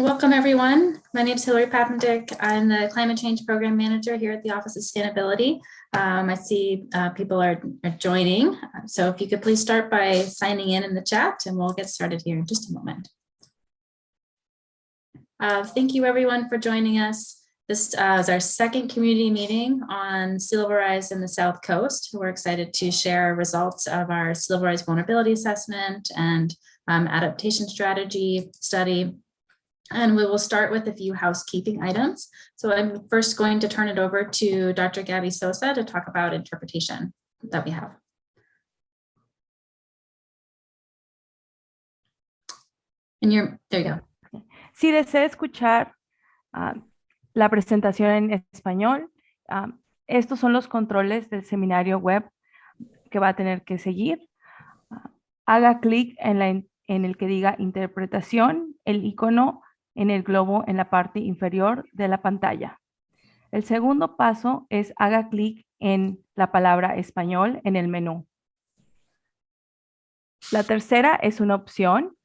Welcome, everyone. My name is Hillary Papendick. I'm the Climate Change Program Manager here at the Office of Sustainability. I see people are joining. So if you could please start by signing in the chat, and we'll get started here in just a moment. Thank you, everyone, for joining us. This is our second community meeting on sea level rise in the South Coast. We're excited to share results of our sea level rise vulnerability assessment and adaptation strategy study. And we will start with a few housekeeping items. So I'm first going to turn it over to Dr. Gabby Sosa to talk about interpretation that we have. There you go. Si desea escuchar la presentación en español, estos son los controles del seminario web que va a tener que seguir. Haga clic en el que diga interpretación, el icono en el globo en la parte inferior de la pantalla. El segundo paso es haga clic en la palabra español en el menú. La tercera es una opción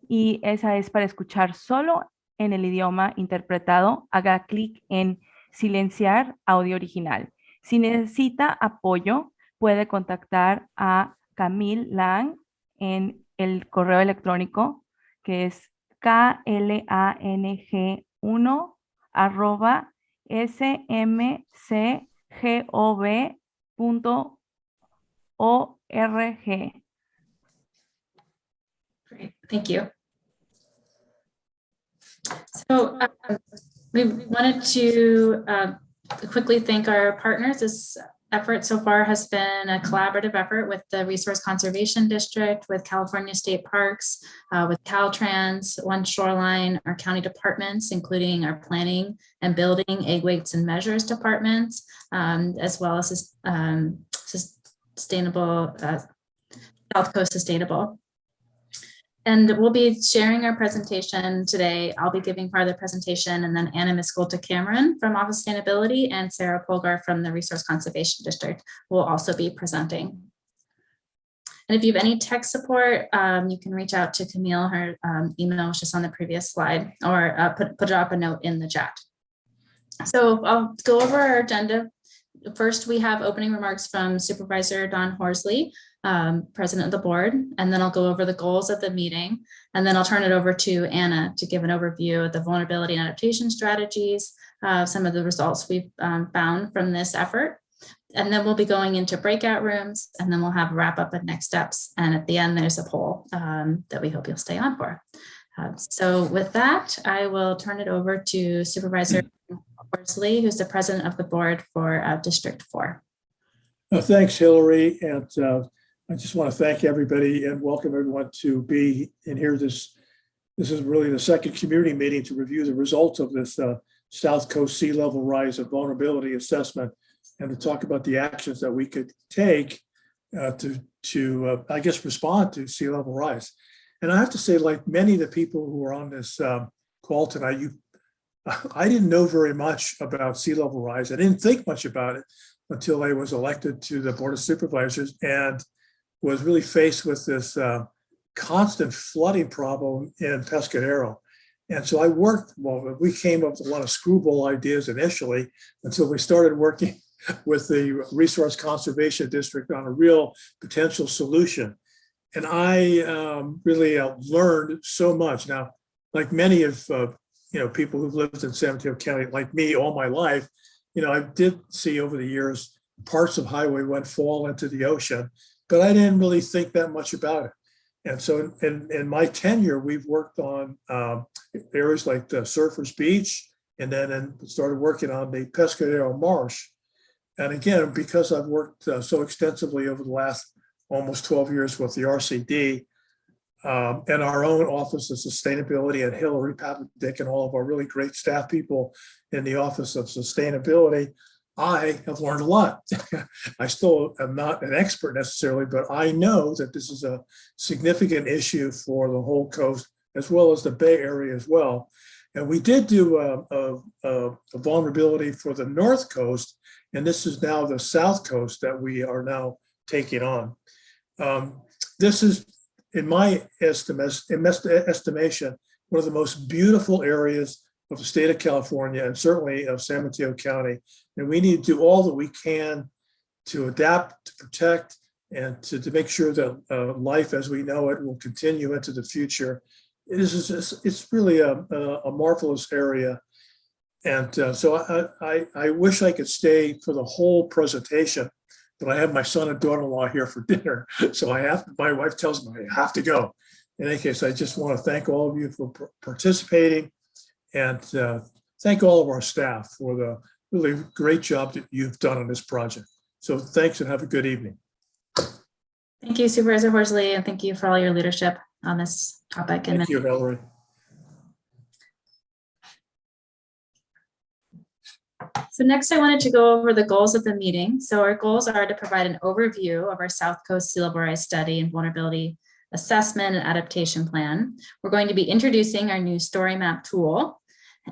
y esa es para escuchar solo en el idioma interpretado. Haga clic en silenciar audio original. Si necesita apoyo, puede contactar a Camille Lang en el correo electrónico que es klang1@smcgov.org. Great, thank you. So we wanted to quickly thank our partners. This effort so far has been a collaborative effort with the Resource Conservation District, with California State Parks, with Caltrans, One Shoreline, our county departments, including our planning and building, egg weights and measures departments, as well as sustainable, South Coast Sustainable. And we'll be sharing our presentation today. I'll be giving part of the presentation, and then Anna Miskolta-Cameron from Office of Sustainability and Sarah Polgar from the Resource Conservation District will also be presenting. And if you have any tech support, you can reach out to Camille. Her email was just on the previous slide, or put up a note in the chat. So I'll go over our agenda. First, we have opening remarks from Supervisor Don Horsley, President of the board, and then I'll go over the goals of the meeting, and then I'll turn it over to Anna to give an overview of the vulnerability and adaptation strategies, some of the results we've found from this effort, and then we'll be going into breakout rooms, and then we'll have a wrap up of next steps, and at the end there's a poll that we hope you'll stay on for. So with that, I will turn it over to Supervisor Horsley, who's the president of the board for District 4. Thanks, Hillary, and I just want to thank everybody and welcome everyone to be in here. This is really the second community meeting to review the results of this South Coast sea level rise and vulnerability assessment, and to talk about the actions that we could take to I guess, respond to sea level rise. And I have to say, like many of the people who are on this call tonight, I didn't know very much about sea level rise. I didn't think much about it until I was elected to the Board of Supervisors and was really faced with this constant flooding problem in Pescadero. And so I worked, we came up with a lot of screwball ideas initially until we started working with the Resource Conservation District on a real potential solution. And I really learned so much. Now, like many of people who've lived in San Mateo County, like me all my life, I did see over the years parts of Highway 1 fall into the ocean, but I didn't really think that much about it. And so in my tenure, we've worked on areas like the Surfers Beach, and then started working on the Pescadero Marsh. And again, because I've worked so extensively over the last almost 12 years with the RCD and our own Office of Sustainability, and Hillary Papendick and all of our really great staff people in the Office of Sustainability, I have learned a lot. I still am not an expert necessarily, but I know that this is a significant issue for the whole coast, as well as the Bay Area as well. And we did do a vulnerability for the North Coast, and this is now the South Coast that we are now taking on. This is, in my estimation, one of the most beautiful areas of the state of California and certainly of San Mateo County. And we need to do all that we can to adapt, to protect, and to make sure that life as we know it will continue into the future. It's really a marvelous area. And so I wish I could stay for the whole presentation, but I have my son and daughter-in-law here for dinner. So my wife tells me I have to go. In any case, I just want to thank all of you for participating and thank all of our staff for the really great job that you've done on this project. So thanks and have a good evening. Thank you, Supervisor Horsley, and thank you for all your leadership on this topic. Thank you, Hillary. So next I wanted to go over the goals of the meeting. So our goals are to provide an overview of our South Coast sea level rise study and vulnerability assessment and adaptation plan. We're going to be introducing our new story map tool.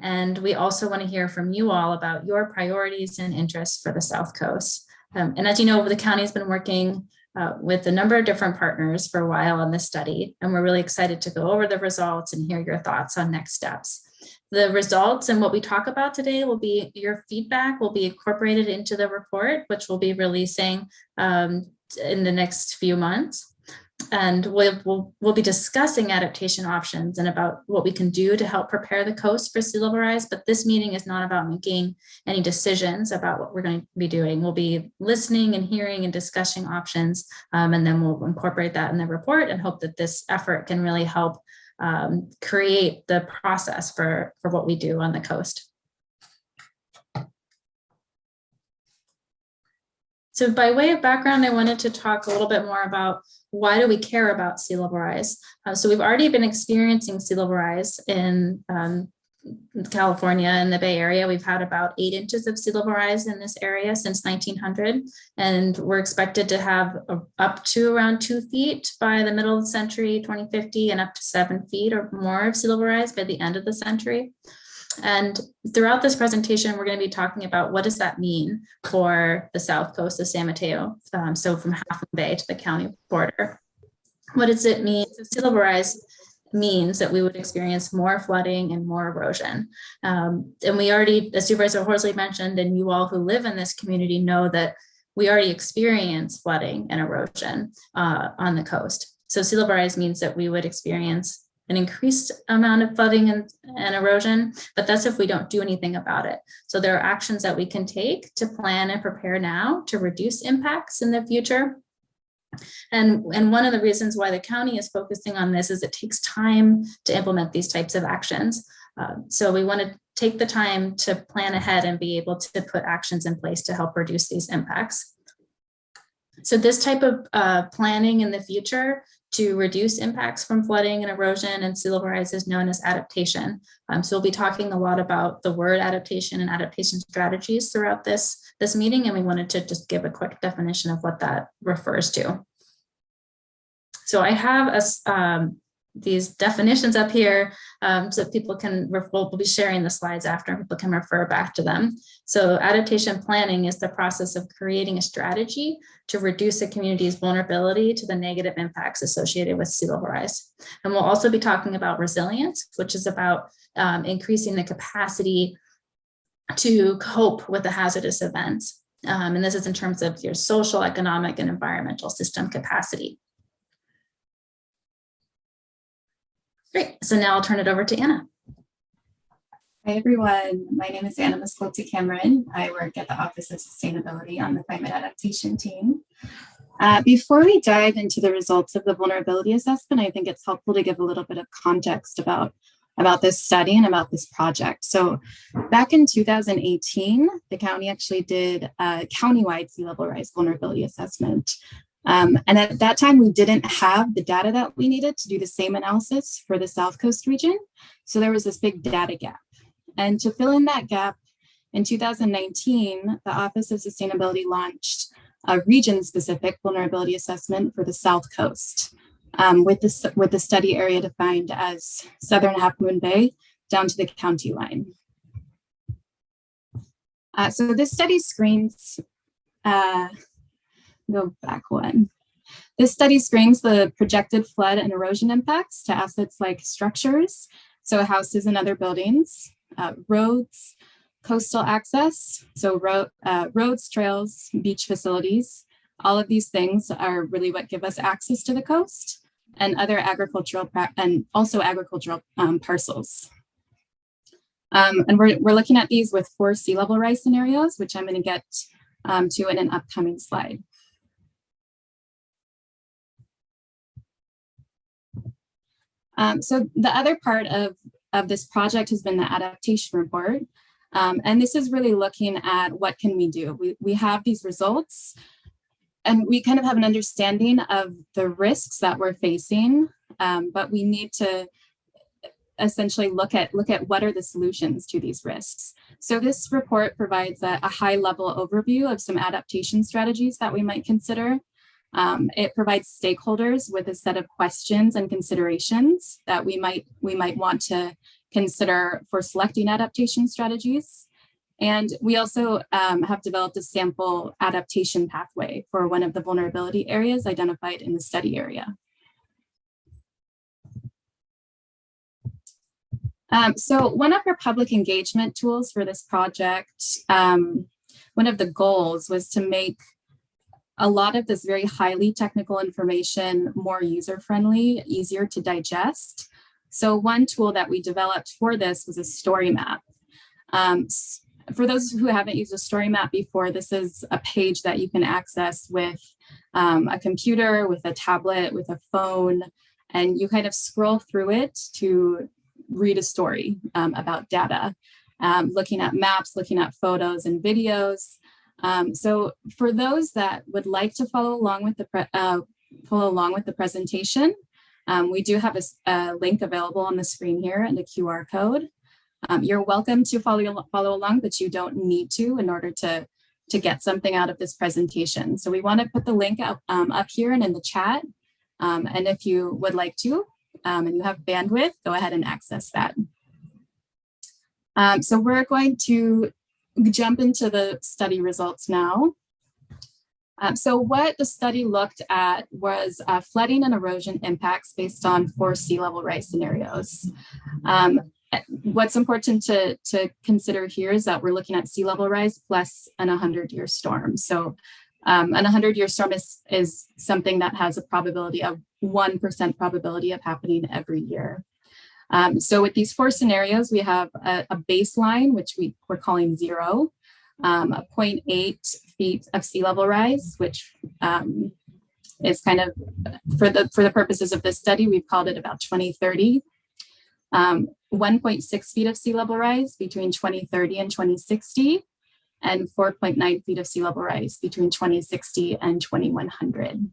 And we also want to hear from you all about your priorities and interests for the South Coast. And as you know, the county has been working with a number of different partners for a while on this study, and we're really excited to go over the results and hear your thoughts on next steps. The results and what we talk about today will be your feedback will be incorporated into the report, which we'll be releasing in the next few months. And we'll be discussing adaptation options and about what we can do to help prepare the coast for sea level rise. But this meeting is not about making any decisions about what we're going to be doing. We'll be listening and hearing and discussing options, and then we'll incorporate that in the report and hope that this effort can really help create the process for what we do on the coast. So by way of background, I wanted to talk a little bit more about why do we care about sea level rise? So we've already been experiencing sea level rise in California and the Bay Area. We've had about 8 inches of sea level rise in this area since 1900, and we're expected to have up to around 2 feet by the middle of the century, 2050, and up to 7 feet or more of sea level rise by the end of the century. And throughout this presentation, we're going to be talking about what does that mean for the South Coast of San Mateo, so from Half Moon Bay to the county border. What does it mean? So sea level rise means that we would experience more flooding and more erosion. And we already, as Supervisor Horsley mentioned, and you all who live in this community know that we already experience flooding and erosion on the coast. So sea level rise means that we would experience an increased amount of flooding and erosion, but that's if we don't do anything about it. So there are actions that we can take to plan and prepare now to reduce impacts in the future. And one of the reasons why the county is focusing on this is it takes time to implement these types of actions. So we want to take the time to plan ahead and be able to put actions in place to help reduce these impacts. So this type of planning in the future to reduce impacts from flooding and erosion and sea level rise is known as adaptation. So we'll be talking a lot about the word adaptation and adaptation strategies throughout this meeting, and we wanted to just give a quick definition of what that refers to. So I have these definitions up here so people can, we'll be sharing the slides after and people can refer back to them. So adaptation planning is the process of creating a strategy to reduce a community's vulnerability to the negative impacts associated with sea level rise. And we'll also be talking about resilience, which is about increasing the capacity to cope with the hazardous events. And this is in terms of your social, economic, and environmental system capacity. Great. So now I'll turn it over to Anna. Hi, everyone. My name is Anna Cameron. I work at the Office of Sustainability on the Climate Adaptation team. Before we dive into the results of the vulnerability assessment, I think it's helpful to give a little bit of context about this study and about this project. So back in 2018, the county actually did a countywide sea level rise vulnerability assessment. And at that time, we didn't have the data that we needed to do the same analysis for the South Coast region. So there was this big data gap. And to fill in that gap, in 2019, the Office of Sustainability launched a region-specific vulnerability assessment for the South Coast, with the study area defined as Southern Half Moon Bay down to the county line. So this study screens go back one. This study screens the projected flood and erosion impacts to assets like structures, so houses and other buildings, roads, coastal access, so roads, trails, beach facilities. All of these things are really what give us access to the coast, and other agricultural and also agricultural parcels. And we're looking at these with 4 sea level rise scenarios, which I'm going to get to in an upcoming slide. So the other part of this project has been the adaptation report. And this is really looking at what can we do. We have these results, and we kind of have an understanding of the risks that we're facing, but we need to essentially look at what are the solutions to these risks. So this report provides a high level overview of some adaptation strategies that we might consider. It provides stakeholders with a set of questions and considerations that we might want to consider for selecting adaptation strategies. And we also have developed a sample adaptation pathway for one of the vulnerability areas identified in the study area. So one of our public engagement tools for this project, one of the goals was to make a lot of this very highly technical information more user-friendly, easier to digest. So one tool that we developed for this was a story map. For those who haven't used a story map before, this is a page that you can access with a computer, with a tablet, with a phone, and you kind of scroll through it to read a story about data, looking at maps, looking at photos and videos. So for those that would like to follow along with the presentation, we do have a link available on the screen here and a QR code. You're welcome to follow along, but you don't need to in order to get something out of this presentation. So we want to put the link up here and in the chat. And if you would like to, and you have bandwidth, go ahead and access that. So we're going to jump into the study results now. So what the study looked at was flooding and erosion impacts based on 4 sea level rise scenarios. What's important to consider here is that we're looking at sea level rise plus an 100-year storm. So an 100-year storm is something that has a probability of 1% probability of happening every year. So with these 4 scenarios, we have a baseline, which we're calling 0, a 0.8 feet of sea level rise, which is kind of, for the purposes of this study, we've called it about 2030. 1.6 feet of sea level rise between 2030 and 2060, and 4.9 feet of sea level rise between 2060 and 2100.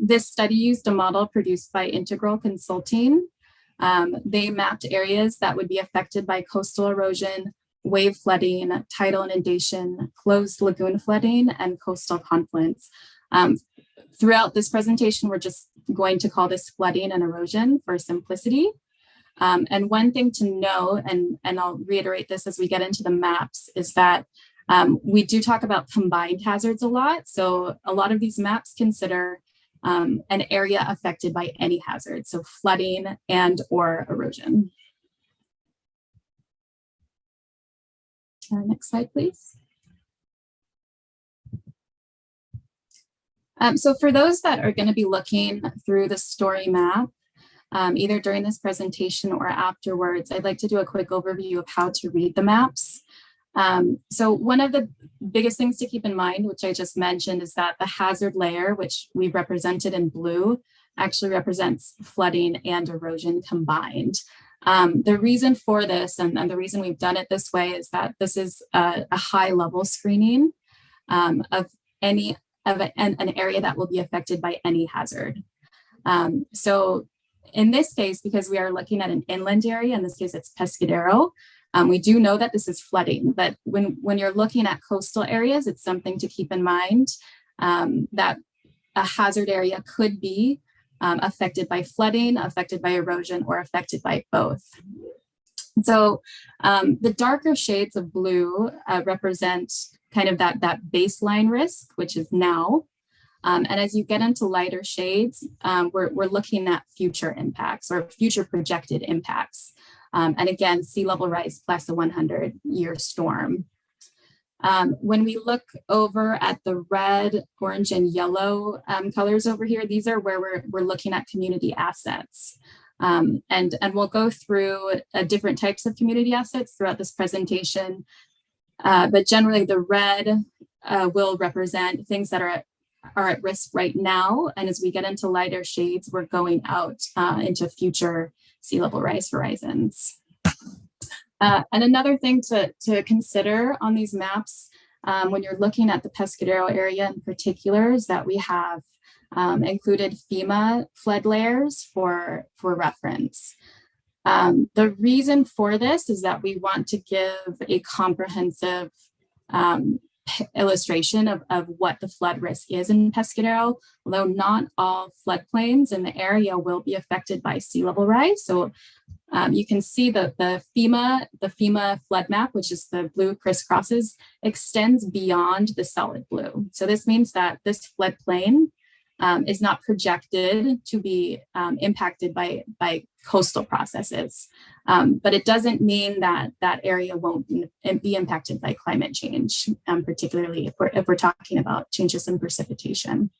This study used a model produced by Integral Consulting. They mapped areas that would be affected by coastal erosion, wave flooding, tidal inundation, closed lagoon flooding, and coastal confluence. Throughout this presentation, we're just going to call this flooding and erosion for simplicity. And one thing to know, and I'll reiterate this as we get into the maps, is that we do talk about combined hazards a lot. So a lot of these maps consider an area affected by any hazard, so flooding and or erosion. Next slide, please. So for those that are going to be looking through the story map, either during this presentation or afterwards, I'd like to do a quick overview of how to read the maps. So one of the biggest things to keep in mind, which I just mentioned, is that the hazard layer, which we've represented in blue, actually represents flooding and erosion combined. The reason for this, and the reason we've done it this way, is that this is a high level screening of an area that will be affected by any hazard. So in this case, because we are looking at an inland area, in this case it's Pescadero, we do know that this is flooding, but when you're looking at coastal areas, it's something to keep in mind that a hazard area could be affected by flooding, affected by erosion, or affected by both. So the darker shades of blue represent kind of that baseline risk, which is now. And as you get into lighter shades, we're looking at future impacts or future projected impacts. And again, sea level rise plus a 100-year storm. When we look over at the red, orange, and yellow colors over here, these are where we're looking at community assets. And we'll go through different types of community assets throughout this presentation. But generally the red will represent things that are at risk right now. And as we get into lighter shades, we're going out into future sea level rise horizons. And another thing to consider on these maps when you're looking at the Pescadero area in particular is that we have included FEMA flood layers for reference. The reason for this is that we want to give a comprehensive illustration of what the flood risk is in Pescadero, although not all floodplains in the area will be affected by sea level rise. So you can see that the FEMA flood map, which is the blue crisscrosses, extends beyond the solid blue. So this means that this floodplain is not projected to be impacted by coastal processes. But it doesn't mean that that area won't be impacted by climate change, particularly if we're talking about changes in precipitation.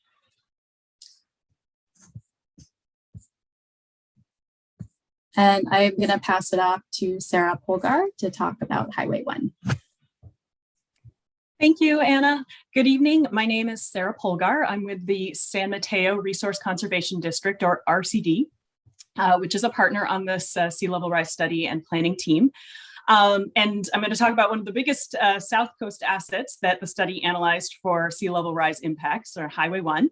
And I'm going to pass it off to Sarah Polgar to talk about Highway 1. Thank you, Anna. Good evening. My name is Sarah Polgar. I'm with the San Mateo Resource Conservation District, or RCD, which is a partner on this sea level rise study and planning team. And I'm going to talk about one of the biggest South Coast assets that the study analyzed for sea level rise impacts, or Highway 1.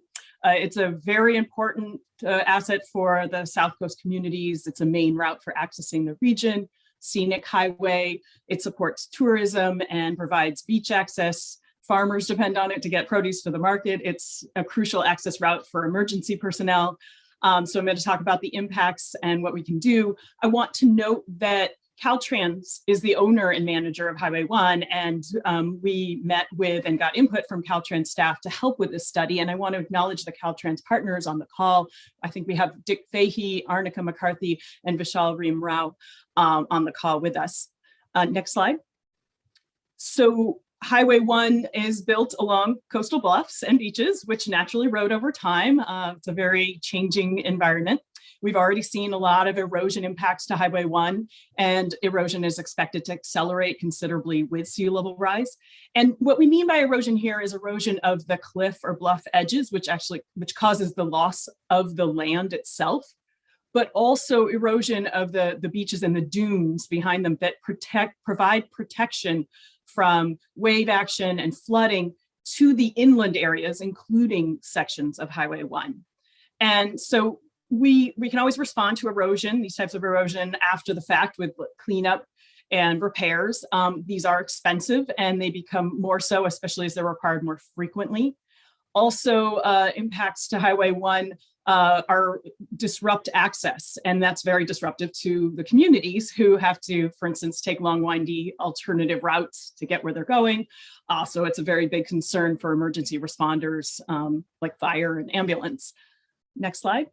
It's a very important asset for the South Coast communities. It's a main route for accessing the region, scenic highway. It supports tourism and provides beach access. Farmers depend on it to get produce to the market. It's a crucial access route for emergency personnel. So I'm going to talk about the impacts and what we can do. I want to note that Caltrans is the owner and manager of Highway 1, and we met with and got input from Caltrans staff to help with this study. And I want to acknowledge the Caltrans partners on the call. I think we have Dick Fahey, Arnica McCarthy, and Vishal Reem Rao on the call with us. Next slide. So Highway 1 is built along coastal bluffs and beaches, which naturally erode over time. It's a very changing environment. We've already seen a lot of erosion impacts to Highway 1, and erosion is expected to accelerate considerably with sea level rise. And what we mean by erosion here is erosion of the cliff or bluff edges, which causes the loss of the land itself, but also erosion of the beaches and the dunes behind them that provide protection from wave action and flooding to the inland areas, including sections of Highway 1. And so we can always respond to erosion, these types of erosion, after the fact with cleanup and repairs. These are expensive and they become more so, especially as they're required more frequently. Also, impacts to Highway 1 are disrupt access, and that's very disruptive to the communities who have to, for instance, take long, windy alternative routes to get where they're going. Also, it's a very big concern for emergency responders like fire and ambulance. Next slide.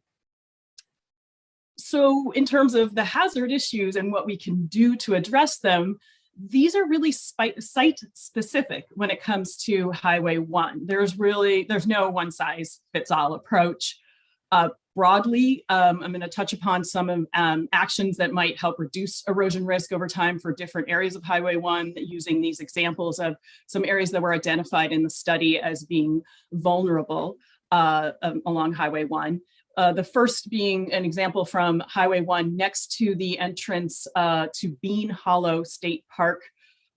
So in terms of the hazard issues and what we can do to address them, these are really site specific when it comes to Highway 1. There's no one size fits all approach. Broadly, I'm going to touch upon some actions that might help reduce erosion risk over time for different areas of Highway 1, using these examples of some areas that were identified in the study as being vulnerable along Highway 1. The first being an example from Highway 1 next to the entrance to Bean Hollow State Park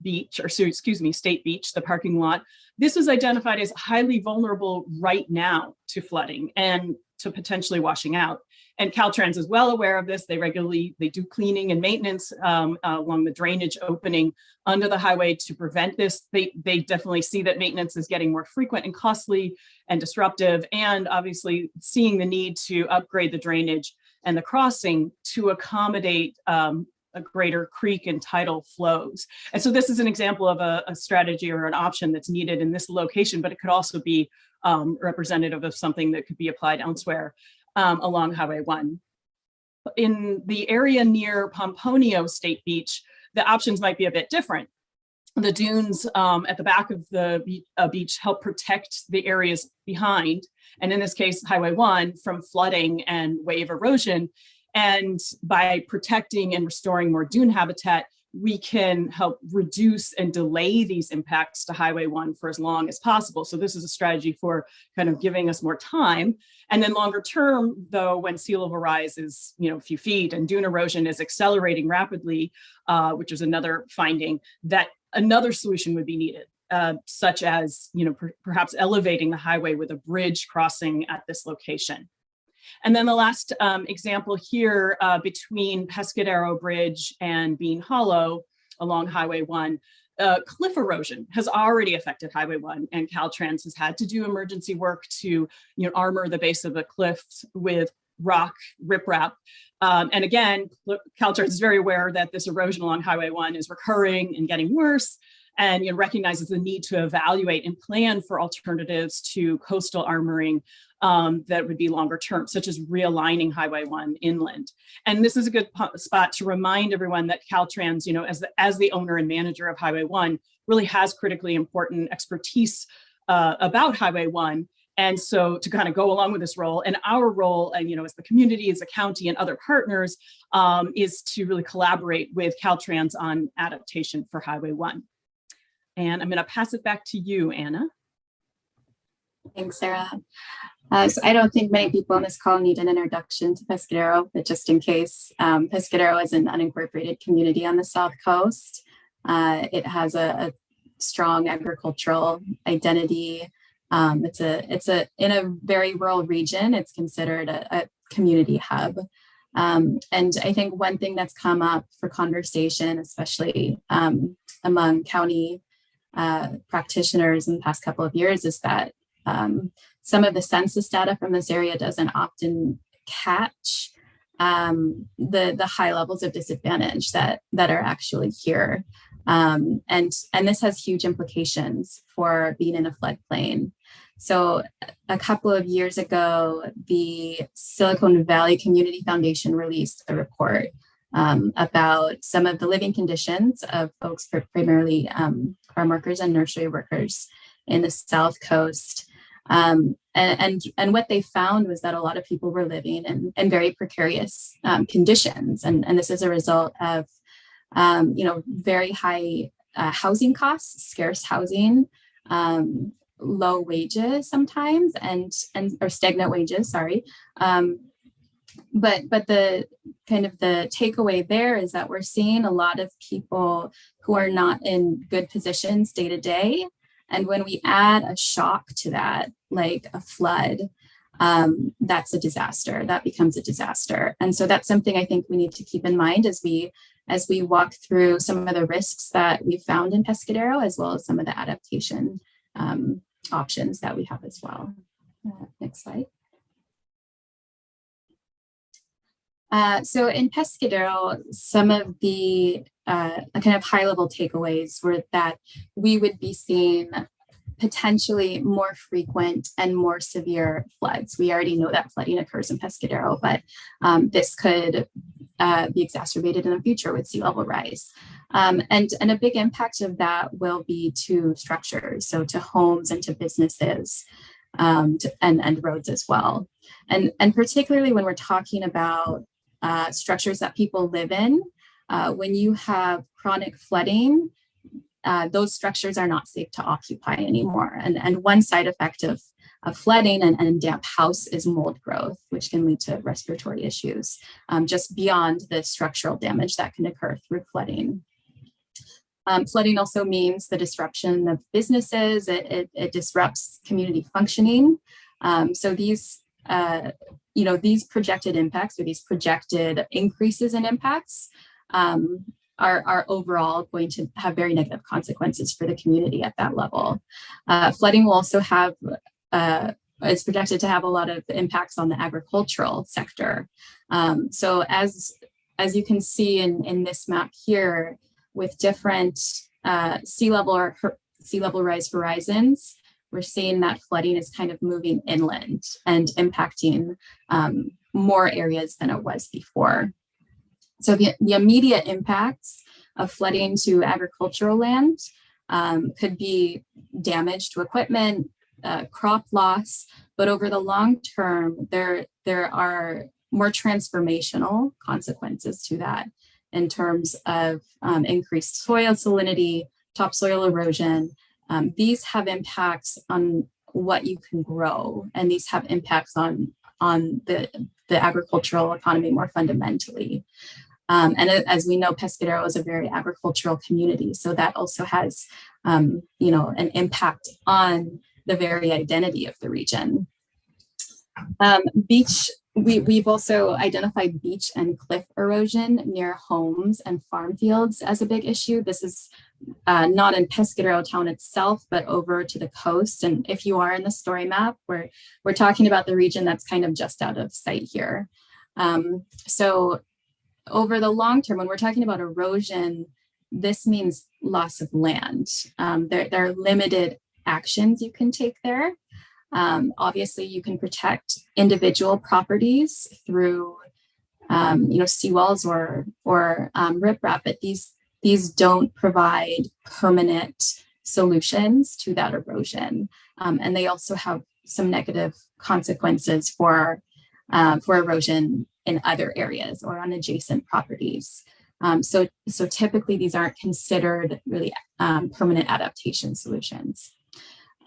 Beach, or excuse me, State Beach, the parking lot. This was identified as highly vulnerable right now to flooding and to potentially washing out. And Caltrans is well aware of this. They do cleaning and maintenance along the drainage opening under the highway to prevent this. They definitely see that maintenance is getting more frequent and costly and disruptive, and obviously seeing the need to upgrade the drainage and the crossing to accommodate a greater creek and tidal flows. And so this is an example of a strategy or an option that's needed in this location, but it could also be representative of something that could be applied elsewhere along Highway 1. In the area near Pomponio State Beach, the options might be a bit different. The dunes at the back of the beach help protect the areas behind, and in this case, Highway 1, from flooding and wave erosion. And by protecting and restoring more dune habitat, we can help reduce and delay these impacts to Highway 1 for as long as possible. So this is a strategy for kind of giving us more time. And then longer term, though, when sea level rise is, a few feet and dune erosion is accelerating rapidly, which is another finding, that another solution would be needed, such as, perhaps elevating the highway with a bridge crossing at this location. And then the last example here between Pescadero Bridge and Bean Hollow along Highway 1, cliff erosion has already affected Highway 1, and Caltrans has had to do emergency work to armor the base of the cliffs with rock riprap. And again, Caltrans is very aware that this erosion along Highway 1 is recurring and getting worse, and recognizes the need to evaluate and plan for alternatives to coastal armoring that would be longer term, such as realigning Highway 1 inland. And this is a good spot to remind everyone that Caltrans, as the owner and manager of Highway 1, really has critically important expertise about Highway 1. And so to kind of go along with this role, and our role, and as the community, as the county and other partners, is to really collaborate with Caltrans on adaptation for Highway 1. And I'm going to pass it back to you, Anna. Thanks, Sarah. So I don't think many people on this call need an introduction to Pescadero, but just in case, Pescadero is an unincorporated community on the South Coast. It has a strong agricultural identity. It's in a very rural region. It's considered a community hub. And I think one thing that's come up for conversation, especially among county practitioners in the past couple of years, is that some of the census data from this area doesn't often catch the high levels of disadvantage that are actually here. And this has huge implications for being in a floodplain. So a couple of years ago, the Silicon Valley Community Foundation released a report about some of the living conditions of folks, primarily farm workers and nursery workers in the South Coast. And what they found was that a lot of people were living in very precarious conditions. And this is a result of, very high housing costs, scarce housing, low wages sometimes, or stagnant wages, sorry. But the kind of the takeaway there is that we're seeing a lot of people who are not in good positions day to day. And when we add a shock to that, like a flood, that's a disaster. That becomes a disaster. And so that's something I think we need to keep in mind as we walk through some of the risks that we found in Pescadero, as well as some of the adaptation options that we have as well. Next slide. So in Pescadero, some of the kind of high-level takeaways were that we would be seeing potentially more frequent and more severe floods. We already know that flooding occurs in Pescadero, but this could be exacerbated in the future with sea level rise. And a big impact of that will be to structures, so to homes and to businesses, and roads as well. And particularly when we're talking about structures that people live in, when you have chronic flooding, those structures are not safe to occupy anymore. And one side effect of flooding and damp house is mold growth, which can lead to respiratory issues, just beyond the structural damage that can occur through flooding. Flooding also means the disruption of businesses. It disrupts community functioning. So these projected impacts, or these projected increases in impacts, are overall going to have very negative consequences for the community at that level. Flooding will also have, it's projected to have a lot of impacts on the agricultural sector. So as as you can see in this map here, with different sea level rise horizons, we're seeing that flooding is kind of moving inland and impacting more areas than it was before. So the immediate impacts of flooding to agricultural land could be damage to equipment, crop loss, but over the long term, there are more transformational consequences to that in terms of increased soil salinity, topsoil erosion. These have impacts on what you can grow, and these have impacts on the agricultural economy more fundamentally. And as we know, Pescadero is a very agricultural community, so that also has, an impact on the very identity of the region. We've also identified beach and cliff erosion near homes and farm fields as a big issue. This is not in Pescadero town itself, but over to the coast. And if you are in the story map, we're talking about the region that's kind of just out of sight here. So over the long term, when we're talking about erosion, this means loss of land. There are limited actions you can take there. Obviously, you can protect individual properties through, seawalls or riprap, but these don't provide permanent solutions to that erosion, and they also have some negative consequences for erosion in other areas or on adjacent properties. So typically, these aren't considered really permanent adaptation solutions.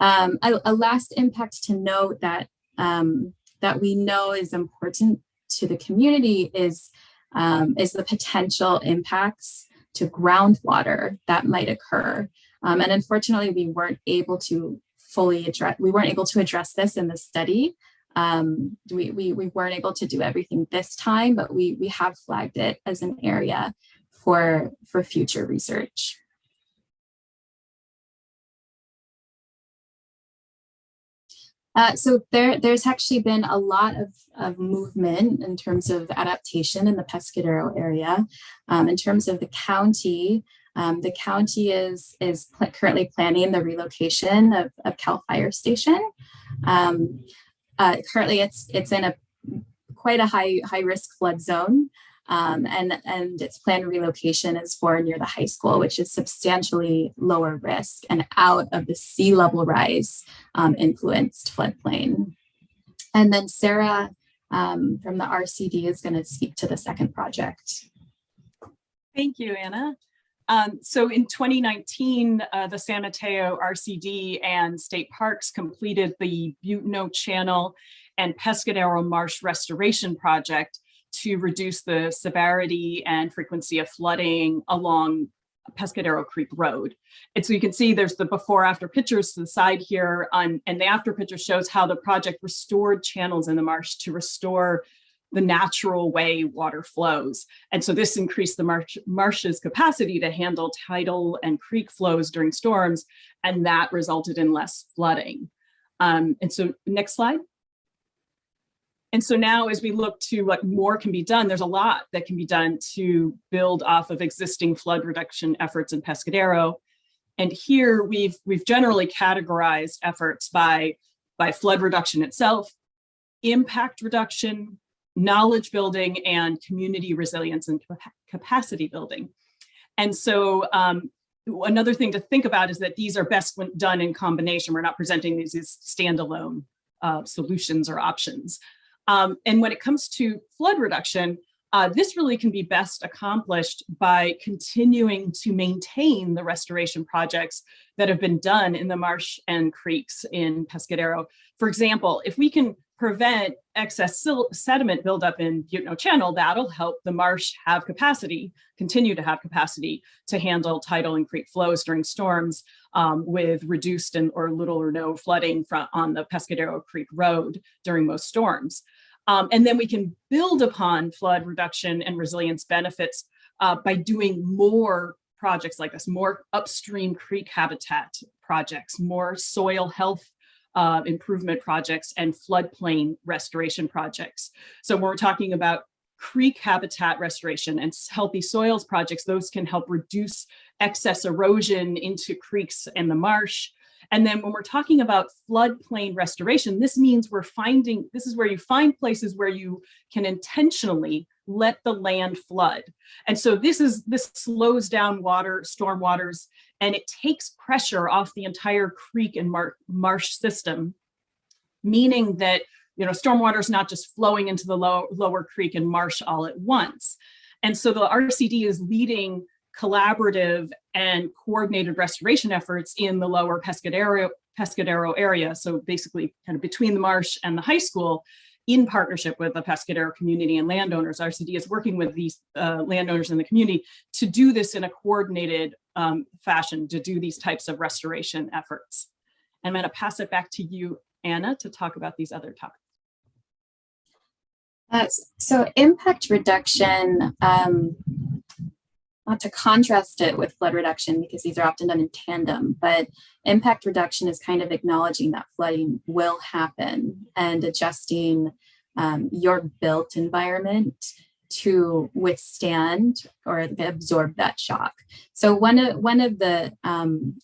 A last impact to note that we know is important to the community is the potential impacts to groundwater that might occur. And unfortunately, we weren't able to address this in the study. We weren't able to do everything this time, but we have flagged it as an area for future research. So there's actually been a lot of movement in terms of adaptation in the Pescadero area. In terms of the county is currently planning the relocation of Cal Fire Station. Currently, it's in quite a high risk flood zone, and its planned relocation is for near the high school, which is substantially lower risk and out of the sea level rise influenced floodplain. And then Sarah from the RCD is going to speak to the second project. Thank you, Anna. So in 2019, the San Mateo RCD and State Parks completed the Butano Channel and Pescadero Marsh Restoration Project to reduce the severity and frequency of flooding along Pescadero Creek Road. And so you can see there's the before after pictures to the side here and the after picture shows how the project restored channels in the marsh to restore the natural way water flows. And so this increased the marsh's capacity to handle tidal and creek flows during storms, and that resulted in less flooding. And so next slide. And so now as we look to what more can be done, there's a lot that can be done to build off of existing flood reduction efforts in Pescadero. And here we've generally categorized efforts by flood reduction itself, impact reduction, knowledge building, and community resilience and capacity building. And so another thing to think about is that these are best when done in combination. We're not presenting these as standalone solutions or options. And when it comes to flood reduction, this really can be best accomplished by continuing to maintain the restoration projects that have been done in the marsh and creeks in Pescadero. For example, if we can prevent excess sediment buildup in Butano Channel, that'll help the marsh have capacity, continue to have capacity to handle tidal and creek flows during storms with reduced or little or no flooding on the Pescadero Creek Road during most storms. And then we can build upon flood reduction and resilience benefits by doing more projects like this, more upstream creek habitat projects, more soil health improvement projects, and floodplain restoration projects. So when we're talking about creek habitat restoration and healthy soils projects. Those can help reduce excess erosion into creeks and the marsh. And then when we're talking about floodplain restoration, this means this is where you find places where you can intentionally let the land flood. And so this slows down storm waters, and it takes pressure off the entire creek and marsh system, meaning that stormwater is not just flowing into the lower creek and marsh all at once. And so the RCD is leading collaborative and coordinated restoration efforts in the lower Pescadero area. So basically kind of between the marsh and the high school, in partnership with the Pescadero community and landowners. RCD is working with these landowners in the community to do this in a coordinated fashion, to do these types of restoration efforts. I'm going to pass it back to you, Anna, to talk about these other topics. So impact reduction, not to contrast it with flood reduction because these are often done in tandem, but impact reduction is kind of acknowledging that flooding will happen and adjusting your built environment to withstand or absorb that shock. So one of the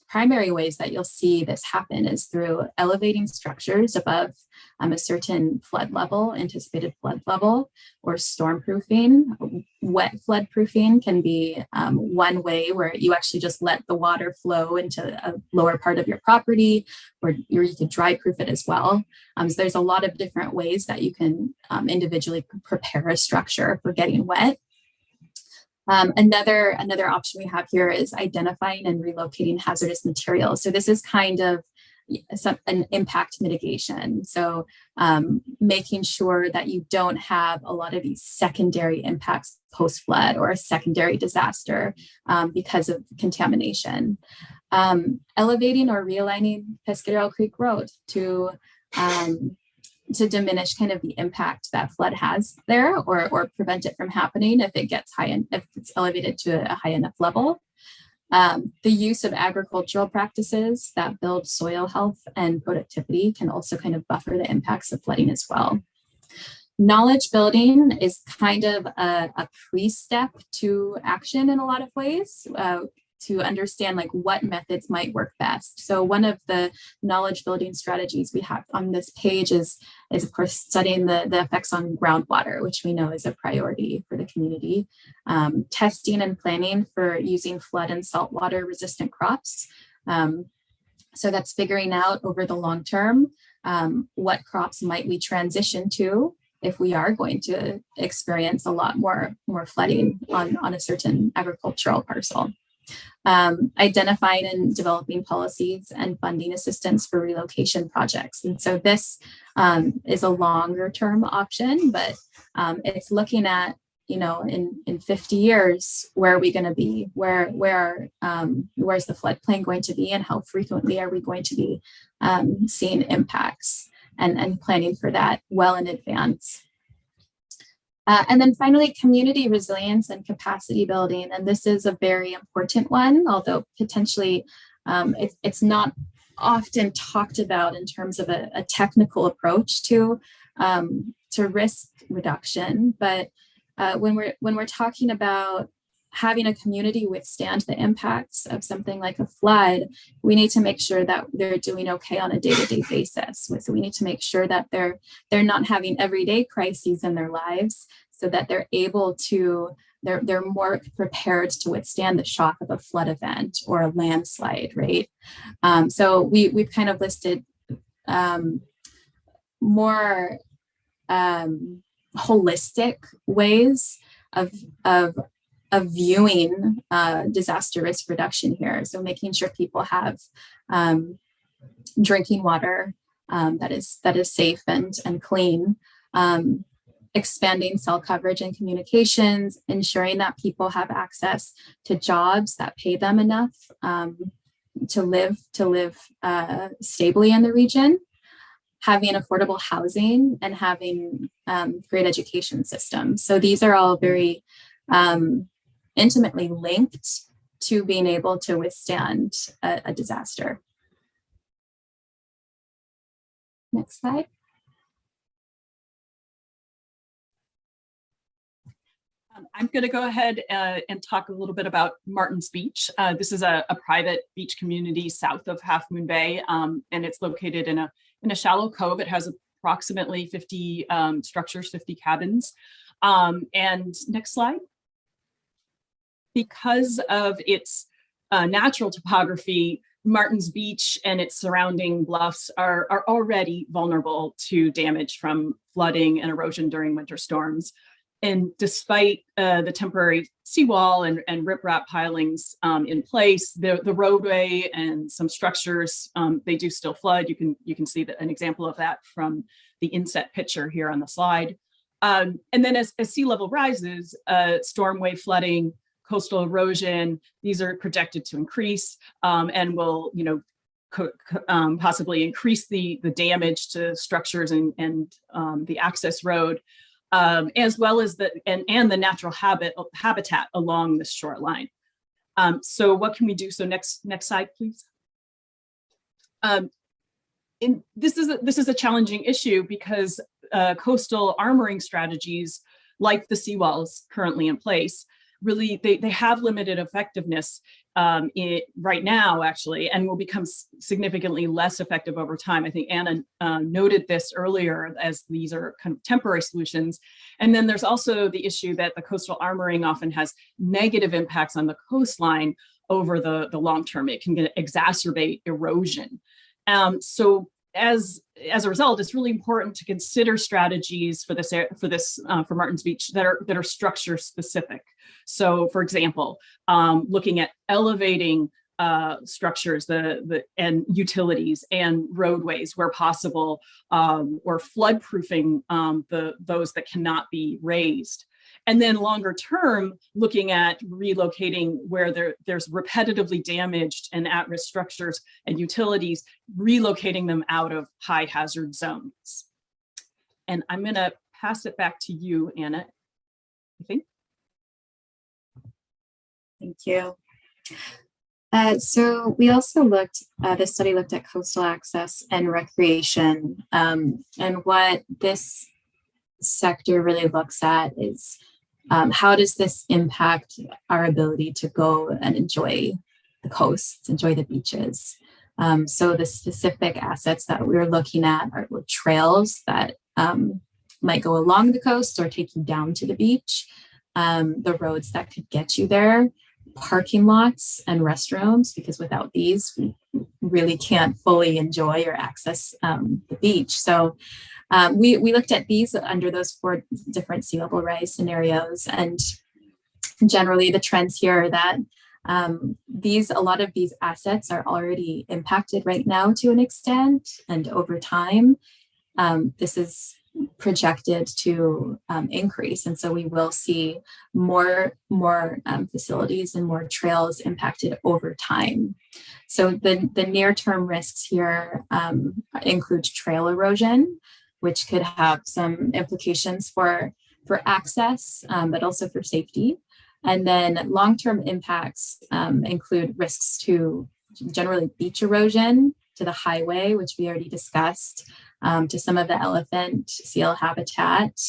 primary ways that you'll see this happen is through elevating structures above a certain flood level, anticipated flood level, or storm proofing. Wet flood proofing can be one way where you actually just let the water flow into a lower part of your property, or you could dry proof it as well. So there's a lot of different ways that you can individually prepare a structure for getting wet. Another option we have here is identifying and relocating hazardous materials. So this is kind of an impact mitigation. So making sure that you don't have a lot of these secondary impacts post-flood or a secondary disaster because of contamination. Elevating or realigning Pescadero Creek Road to diminish kind of the impact that flood has there, or prevent it from happening if it gets if it's elevated to a high enough level. The use of agricultural practices that build soil health and productivity can also kind of buffer the impacts of flooding as well. Knowledge building is kind of a pre-step to action in a lot of ways, to understand like what methods might work best. So one of the knowledge building strategies we have on this page is of course studying the effects on groundwater, which we know is a priority for the community. Testing and planning for using flood and saltwater resistant crops. So that's figuring out over the long term, what crops might we transition to if we are going to experience a lot more flooding on a certain agricultural parcel. Identifying and developing policies and funding assistance for relocation projects. And so this is a longer term option, but it's looking at, in 50 years, where are we going to be? Where's the floodplain going to be, and how frequently are we going to be seeing impacts, and planning for that well in advance. And then finally, community resilience and capacity building. And this is a very important one, although potentially it's not often talked about in terms of a technical approach to risk reduction. But when we're talking about having a community withstand the impacts of something like a flood, we need to make sure that they're doing okay on a day-to-day basis. So we need to make sure that they're not having everyday crises in their lives, so that they're able to, they're more prepared to withstand the shock of a flood event or a landslide, right? So we've kind of listed more holistic ways of viewing disaster risk reduction here. So making sure people have drinking water that is safe and clean. Expanding cell coverage and communications, ensuring that people have access to jobs that pay them enough to live stably in the region, having affordable housing, and having great education systems. So these are all very intimately linked to being able to withstand a disaster. Next slide. I'm going to go ahead and talk a little bit about Martin's Beach. This is a private beach community south of Half Moon Bay, and it's located in a shallow cove. It has approximately 50 structures, 50 cabins. And next slide. Because of its natural topography, Martin's Beach and its surrounding bluffs are already vulnerable to damage from flooding and erosion during winter storms. And despite the temporary seawall and riprap pilings in place, the roadway and some structures, they do still flood. You can see an example of that from the inset picture here on the slide. And then as sea level rises, storm wave flooding, coastal erosion, these are projected to increase and will, possibly increase the damage to structures and the access road, as well as the natural habitat along the shoreline. So what can we do? So next slide, please. This is a challenging issue because coastal armoring strategies like the seawalls currently in place, really, they have limited effectiveness right now, actually, and will become significantly less effective over time. I think Anna noted this earlier, as these are kind of temporary solutions. And then there's also the issue that the coastal armoring often has negative impacts on the coastline over the long term. It can exacerbate erosion. So as a result, it's really important to consider strategies for for Martin's Beach that are structure specific. So, for example, looking at elevating structures, and utilities and roadways where possible, or floodproofing those that cannot be raised. And then longer term, looking at relocating where there's repetitively damaged and at-risk structures and utilities, relocating them out of high hazard zones. And I'm going to pass it back to you, Anna, I think. Thank you. So we also this study looked at coastal access and recreation. And what this sector really looks at is how does this impact our ability to go and enjoy the coast, enjoy the beaches? So the specific assets that we're looking at are trails that might go along the coast or take you down to the beach, the roads that could get you there, parking lots and restrooms, because without these, we really can't fully enjoy or access the beach. So we looked at these under those 4 different sea level rise scenarios, and generally the trends here are that a lot of these assets are already impacted right now to an extent, and over time, this is projected to increase, and so we will see more facilities and more trails impacted over time. So the near-term risks here include trail erosion, which could have some implications for access, but also for safety. And then long-term impacts include risks to generally beach erosion, to the highway, which we already discussed, to some of the elephant seal habitat,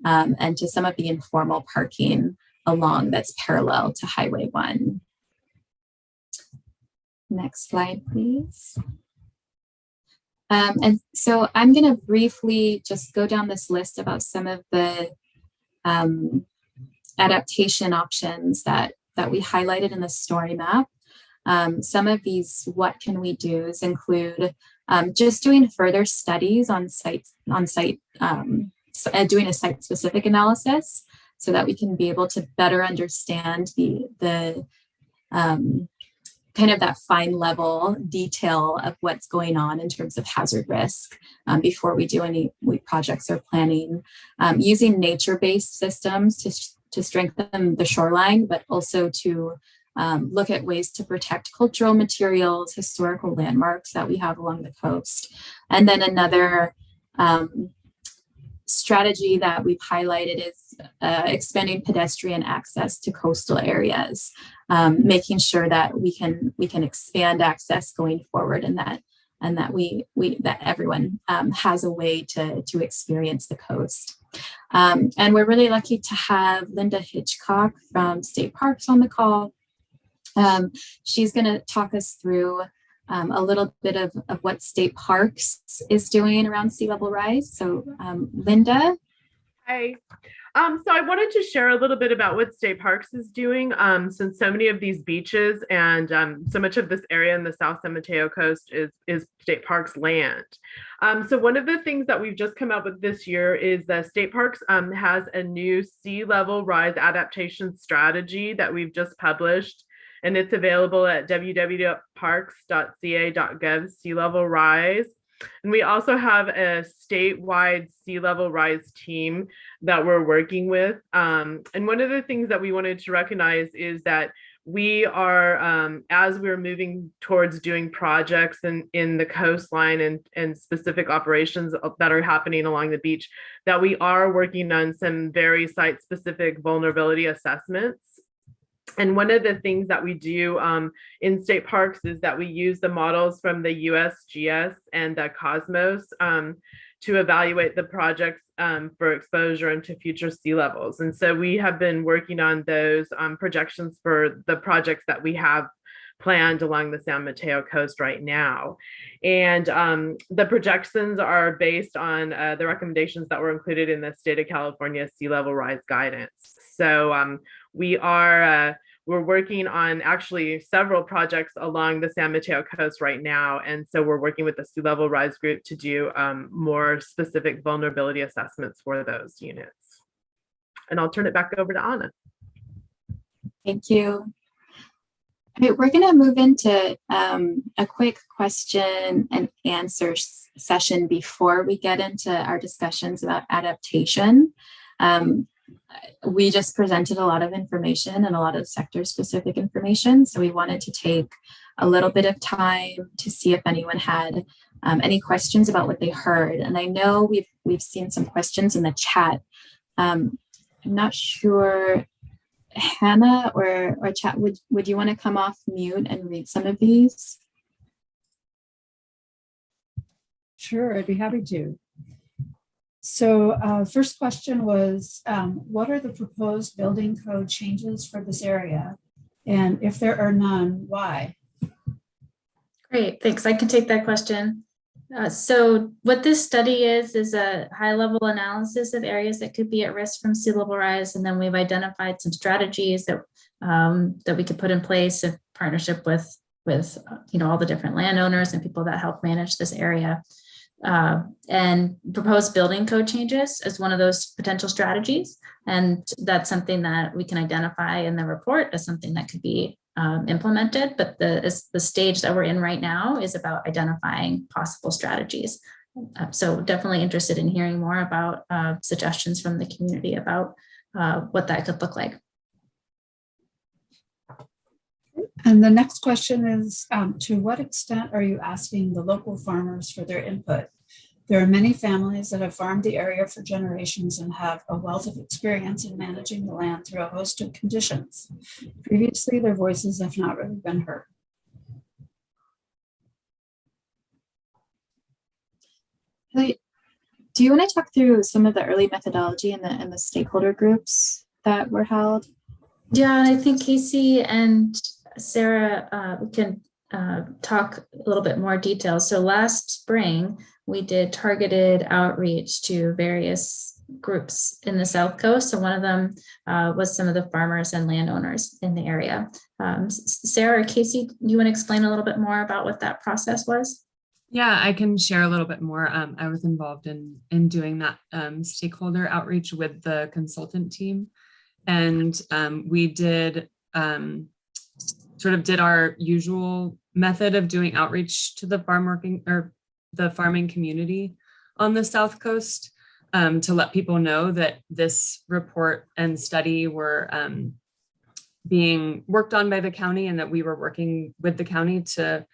and to some of the informal parking along that's parallel to Highway 1. Next slide, please. And so I'm going to briefly just go down this list about some of the adaptation options that we highlighted in the story map. Some of these what can we do's include just doing further studies on site, doing a site specific analysis so that we can be able to better understand the kind of that fine level detail of what's going on in terms of hazard risk before we do any projects or planning, using nature-based systems to strengthen the shoreline, but also to look at ways to protect cultural materials, historical landmarks that we have along the coast. And then another strategy that we've highlighted is expanding pedestrian access to coastal areas, making sure that we can expand access going forward, and that and that that everyone has a way to experience the coast. And we're really lucky to have Linda Hitchcock from State Parks on the call. She's going to talk us through a little bit of what State Parks is doing around sea level rise. So Linda. Hi. So I wanted to share a little bit about what State Parks is doing, since so many of these beaches and so much of this area in the South San Mateo coast is State Parks land. So one of the things that we've just come up with this year is that State Parks has a new sea level rise adaptation strategy that we've just published, and it's available at www.parks.ca.gov sea level rise. And we also have a statewide sea level rise team that we're working with. And one of the things that we wanted to recognize is that we are, as we're moving towards doing projects in the coastline and specific operations that are happening along the beach, that we are working on some very site-specific vulnerability assessments. And one of the things that we do in State Parks is that we use the models from the USGS and the Cosmos to evaluate the projects for exposure into future sea levels. And so we have been working on those projections for the projects that we have planned along the San Mateo coast right now. And the projections are based on the recommendations that were included in the state of California sea level rise guidance. So we're working on actually several projects along the San Mateo coast right now. And so we're working with the sea level rise group to do more specific vulnerability assessments for those units. And I'll turn it back over to Anna. Thank you. Okay, we're going to move into a quick question and answer session before we get into our discussions about adaptation. We just presented a lot of information and a lot of sector specific information. So we wanted to take a little bit of time to see if anyone had any questions about what they heard. And I know we've seen some questions in the chat. I'm not sure, Hannah or chat, would you want to come off mute and read some of these? Sure, I'd be happy to. So first question was, what are the proposed building code changes for this area? And if there are none, why? Great, thanks. I can take that question. So what this study is a high-level analysis of areas that could be at risk from sea level rise, and then we've identified some strategies that that we could put in place in partnership with all the different landowners and people that help manage this area. And proposed building code changes as one of those potential strategies. And that's something that we can identify in the report as something that could be implemented. But the stage that we're in right now is about identifying possible strategies. So definitely interested in hearing more about suggestions from the community about what that could look like. And the next question is, to what extent are you asking the local farmers for their input? There are many families that have farmed the area for generations and have a wealth of experience in managing the land through a host of conditions. Previously, their voices have not really been heard. Do you want to talk through some of the early methodology and the stakeholder groups that were held? Yeah, and I think Casey and Sarah can talk a little bit more detail. So last spring, we did targeted outreach to various groups in the South Coast. So one of them was some of the farmers and landowners in the area. Sarah or Casey, you want to explain a little bit more about what that process was? Yeah, I can share a little bit more. I was involved in doing that stakeholder outreach with the consultant team. And we did sort of did our usual method of doing outreach to the farming community on the South Coast to let people know that this report and study were being worked on by the county and that we were working with the county to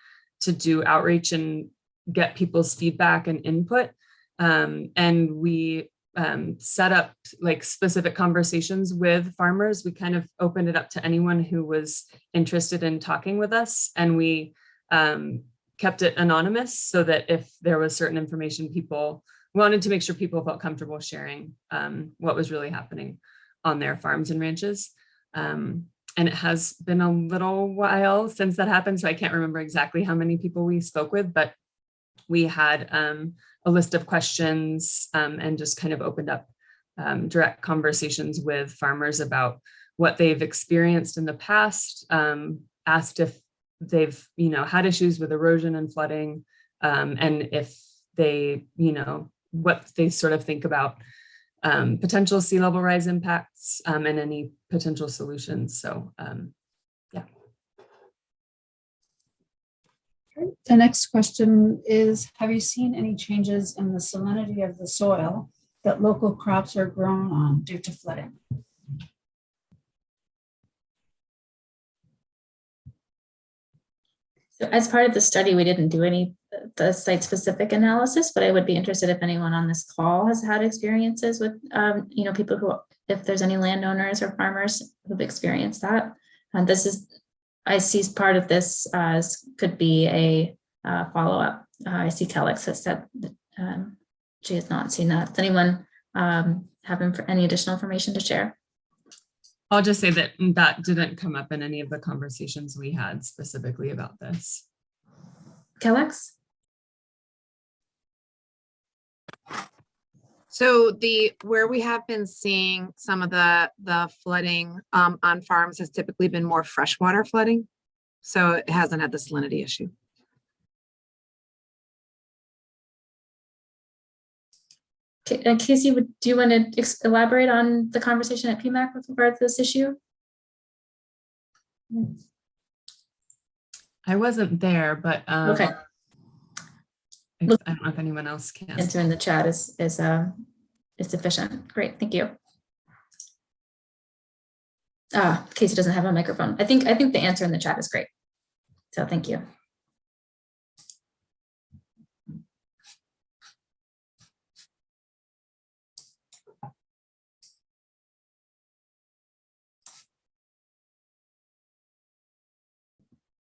do outreach and get people's feedback and input. And we set up like specific conversations with farmers. We kind of opened it up to anyone who was interested in talking with us. And we kept it anonymous so that if there was certain information, people wanted to make sure people felt comfortable sharing what was really happening on their farms and ranches. And it has been a little while since that happened, so I can't remember exactly how many people we spoke with, but we had a list of questions and just kind of opened up direct conversations with farmers about what they've experienced in the past, asked if they've, had issues with erosion and flooding, and if they, what they sort of think about potential sea level rise impacts and any potential solutions. So, yeah. The next question is, have you seen any changes in the salinity of the soil that local crops are grown on due to flooding? So as part of the study, we didn't do the site-specific analysis, but I would be interested if anyone on this call has had experiences with, people who, if there's any landowners or farmers who've experienced that. And I see part of this as could be a follow-up. I see Kellex has said that she has not seen that. Does anyone have any additional information to share? I'll just say that that didn't come up in any of the conversations we had specifically about this. Kellex? So where we have been seeing some of the flooding on farms has typically been more freshwater flooding. So it hasn't had the salinity issue. Casey, do you want to elaborate on the conversation at PMAC with regard to this issue? I wasn't there, but Okay. I don't know if anyone else can. Answer in the chat is sufficient. Great, thank you. Casey doesn't have a microphone. I think the answer in the chat is great. So thank you.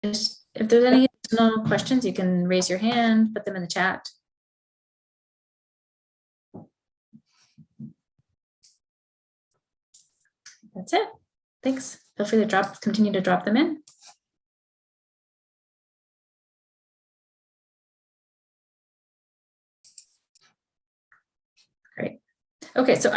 If there's any additional questions, you can raise your hand, put them in the chat. That's it. Thanks. Feel free to continue to drop them in. Great. Okay, so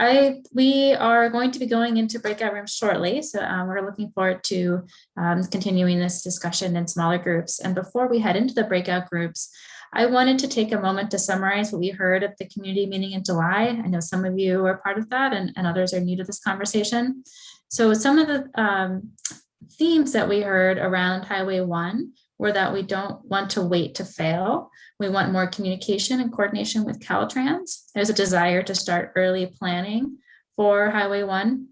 we are going to be going into breakout rooms shortly. So we're looking forward to continuing this discussion in smaller groups. And before we head into the breakout groups, I wanted to take a moment to summarize what we heard at the community meeting in July. I know some of you are part of that and others are new to this conversation. So some of the themes that we heard around Highway 1 were that we don't want to wait to fail. We want more communication and coordination with Caltrans. There's a desire to start early planning for Highway 1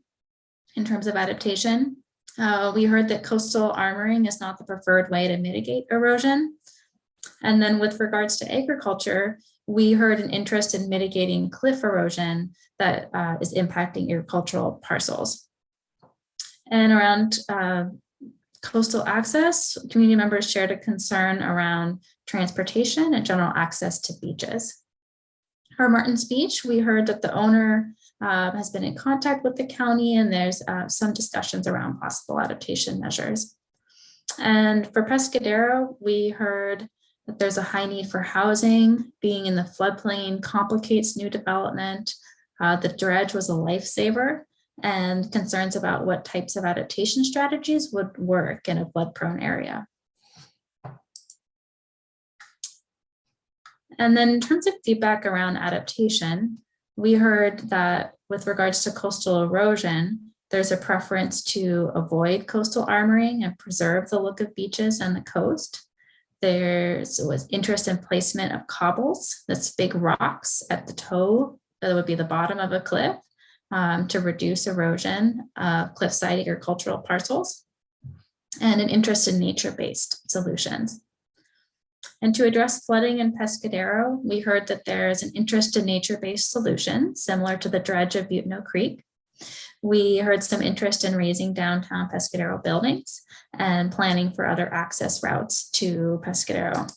in terms of adaptation. We heard that coastal armoring is not the preferred way to mitigate erosion. And then with regards to agriculture, we heard an interest in mitigating cliff erosion that is impacting agricultural parcels. And around coastal access, community members shared a concern around transportation and general access to beaches. For Martin's Beach, we heard that the owner has been in contact with the county and there's some discussions around possible adaptation measures. And for Pescadero, we heard that there's a high need for housing. Being in the floodplain complicates new development. The dredge was a lifesaver, and concerns about what types of adaptation strategies would work in a flood-prone area. And then in terms of feedback around adaptation, we heard that with regards to coastal erosion, there's a preference to avoid coastal armoring and preserve the look of beaches and the coast. There was interest in placement of cobbles, that's big rocks at the toe, that would be the bottom of a cliff, to reduce erosion of cliffside agricultural parcels, and an interest in nature-based solutions. And to address flooding in Pescadero, we heard that there is an interest in nature-based solutions similar to the dredge of Butano Creek. We heard some interest in raising downtown Pescadero buildings and planning for other access routes to Pescadero.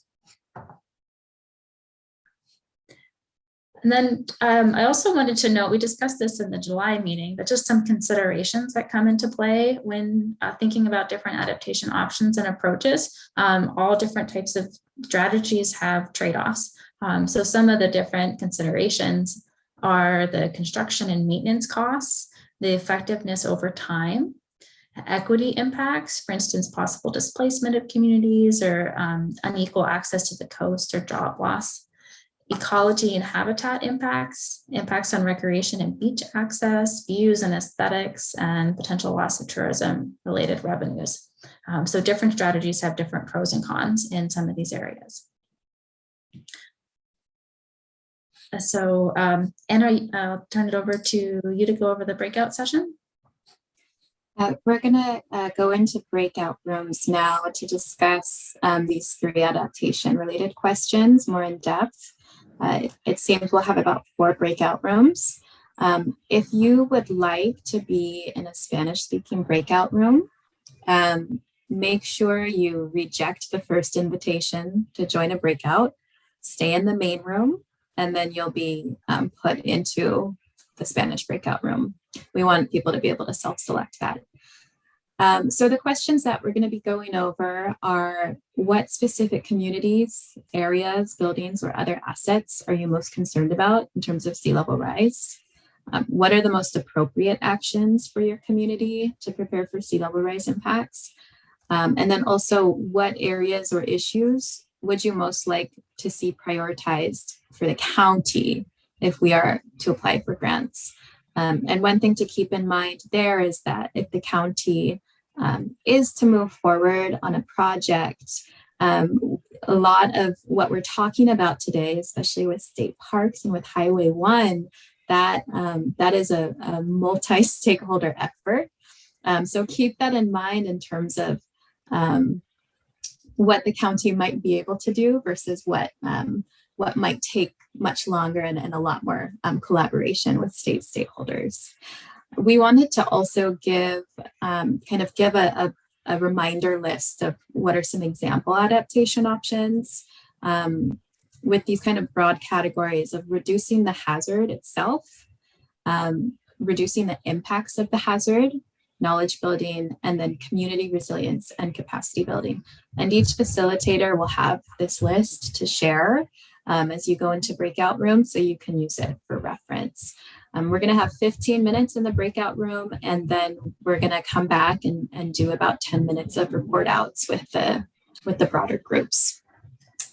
And then I also wanted to note, we discussed this in the July meeting, but just some considerations that come into play when thinking about different adaptation options and approaches. All different types of strategies have trade-offs. So some of the different considerations are the construction and maintenance costs, the effectiveness over time, equity impacts, for instance, possible displacement of communities or unequal access to the coast or job loss, ecology and habitat impacts, impacts on recreation and beach access, views and aesthetics, and potential loss of tourism related revenues. So different strategies have different pros and cons in some of these areas. So Anna, I'll turn it over to you to go over the breakout session. We're going to go into breakout rooms now to discuss these 3 adaptation related questions more in depth. It seems we'll have about 4 breakout rooms. If you would like to be in a Spanish speaking breakout room, make sure you reject the first invitation to join a breakout, stay in the main room, and then you'll be put into the Spanish breakout room. We want people to be able to self-select that. So the questions that we're going to be going over are: what specific communities, areas, buildings, or other assets are you most concerned about in terms of sea level rise? What are the most appropriate actions for your community to prepare for sea level rise impacts? And then also, what areas or issues would you most like to see prioritized for the county if we are to apply for grants? And one thing to keep in mind there is that if the county is to move forward on a project, a lot of what we're talking about today, especially with state parks and with Highway 1, that is a multi-stakeholder effort. So keep that in mind in terms of what the county might be able to do versus what might take much longer and a lot more collaboration with state stakeholders. We wanted to also give a reminder list of what are some example adaptation options with these kind of broad categories of reducing the hazard itself, reducing the impacts of the hazard, knowledge building, and then community resilience and capacity building. And each facilitator will have this list to share as you go into breakout rooms, so you can use it for reference. We're going to have 15 minutes in the breakout room, and then we're going to come back and do about 10 minutes of report outs with the broader groups.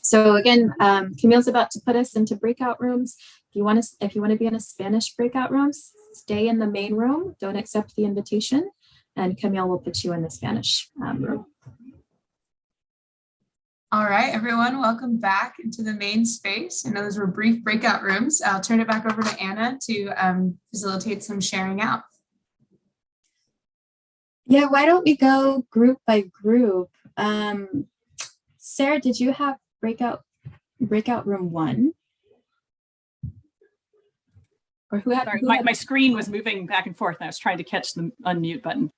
So again, Camille's about to put us into breakout rooms. If you want to be in a Spanish breakout room, stay in the main room, don't accept the invitation, and Camille will put you in the Spanish room. All right, everyone, welcome back into the main space. I know those were brief breakout rooms. I'll turn it back over to Anna to facilitate some sharing out. Yeah, why don't we go group by group? Sarah, did you have breakout room 1? Or who had? Sorry, my screen was moving back and forth and I was trying to catch the unmute button.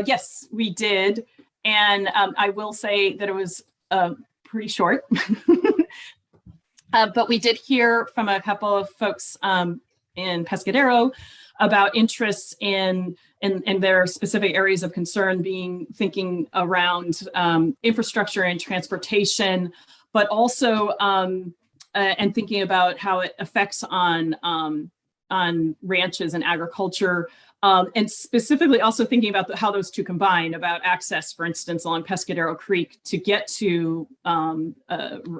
Yes, we did. And I will say that it was pretty short, but we did hear from a couple of folks in Pescadero about interests in their specific areas of concern, thinking around infrastructure and transportation, but also and thinking about how it affects on ranches and agriculture. And specifically also thinking about how those two combine, about access, for instance, along Pescadero Creek to get to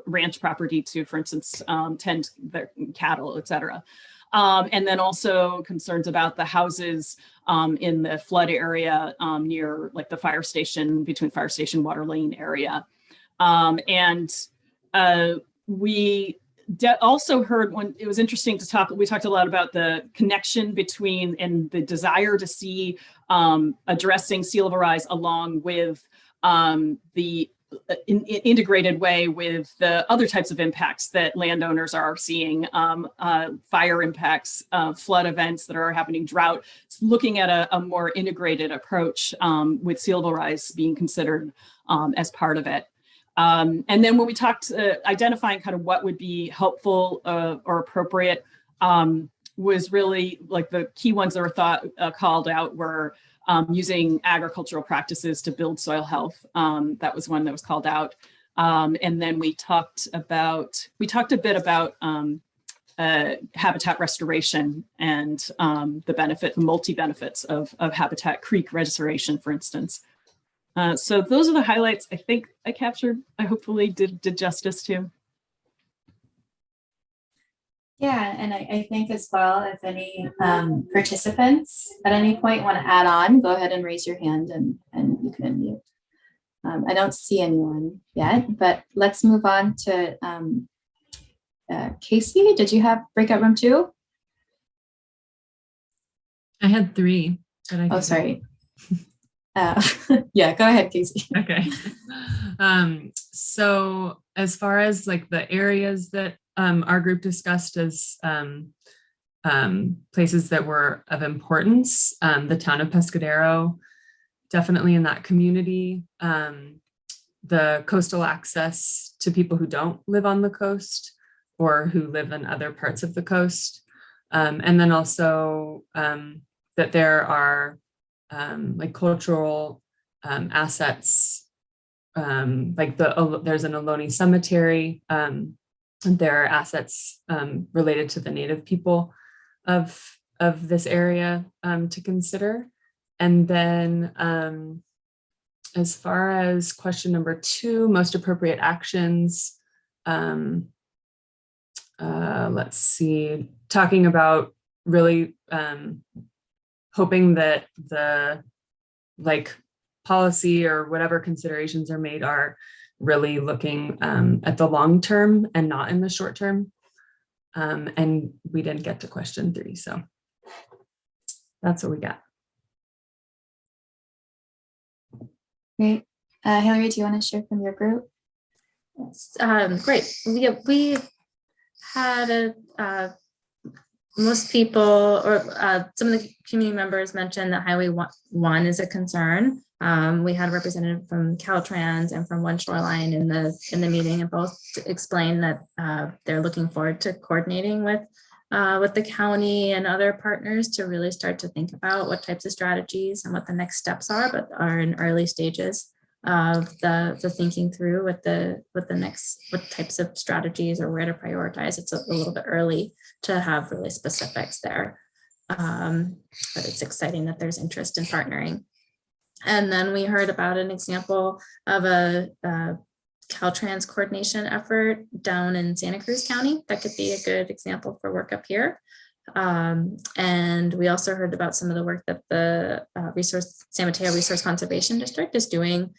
ranch property to, for instance, tend their cattle, et cetera. And then also concerns about the houses in the flood area near like the fire station, between fire station, Water Lane area. We also heard, when it was interesting to talk, we talked a lot about the connection between and the desire to see addressing sea level rise along with the integrated way with the other types of impacts that landowners are seeing, fire impacts, flood events that are happening, drought. It's looking at a more integrated approach with sea level rise being considered as part of it. And then when we talked, identifying kind of what would be helpful or appropriate, was really like the key ones that were called out were using agricultural practices to build soil health. That was one that was called out. And then we talked a bit about habitat restoration and the multi-benefits of habitat creek restoration, for instance. So those are the highlights I think I captured. I hopefully did justice to. Yeah, and I think as well, if any participants at any point want to add on, go ahead and raise your hand and you can unmute. I don't see anyone yet, but let's move on to Casey. Did you have breakout room 2? I had 3. Oh, sorry. Yeah, go ahead, Casey. Okay. So as far as like the areas that our group discussed as places that were of importance, the town of Pescadero, definitely in that community, the coastal access to people who don't live on the coast or who live in other parts of the coast. And then also that there are like cultural assets, like there's an Ohlone cemetery. There are assets related to the native people of this area to consider. And then as far as question number 2, most appropriate actions, let's see, talking about really hoping that the like policy or whatever considerations are made are really looking at the long term and not in the short term. And we didn't get to question 3, so that's what we got. Great. Hillary, do you want to share from your group? Great. We had most people or some of the community members mentioned that Highway 1 is a concern. We had a representative from Caltrans and from One Shoreline in the meeting, and both explained that they're looking forward to coordinating with the county and other partners to really start to think about what types of strategies and what the next steps are, but are in early stages of the thinking through what types of strategies or where to prioritize. It's a little bit early to have really specifics there, but it's exciting that there's interest in partnering. And then we heard about an example of a Caltrans coordination effort down in Santa Cruz County. That could be a good example for work up here. And we also heard about some of the work that the San Mateo Resource Conservation District is doing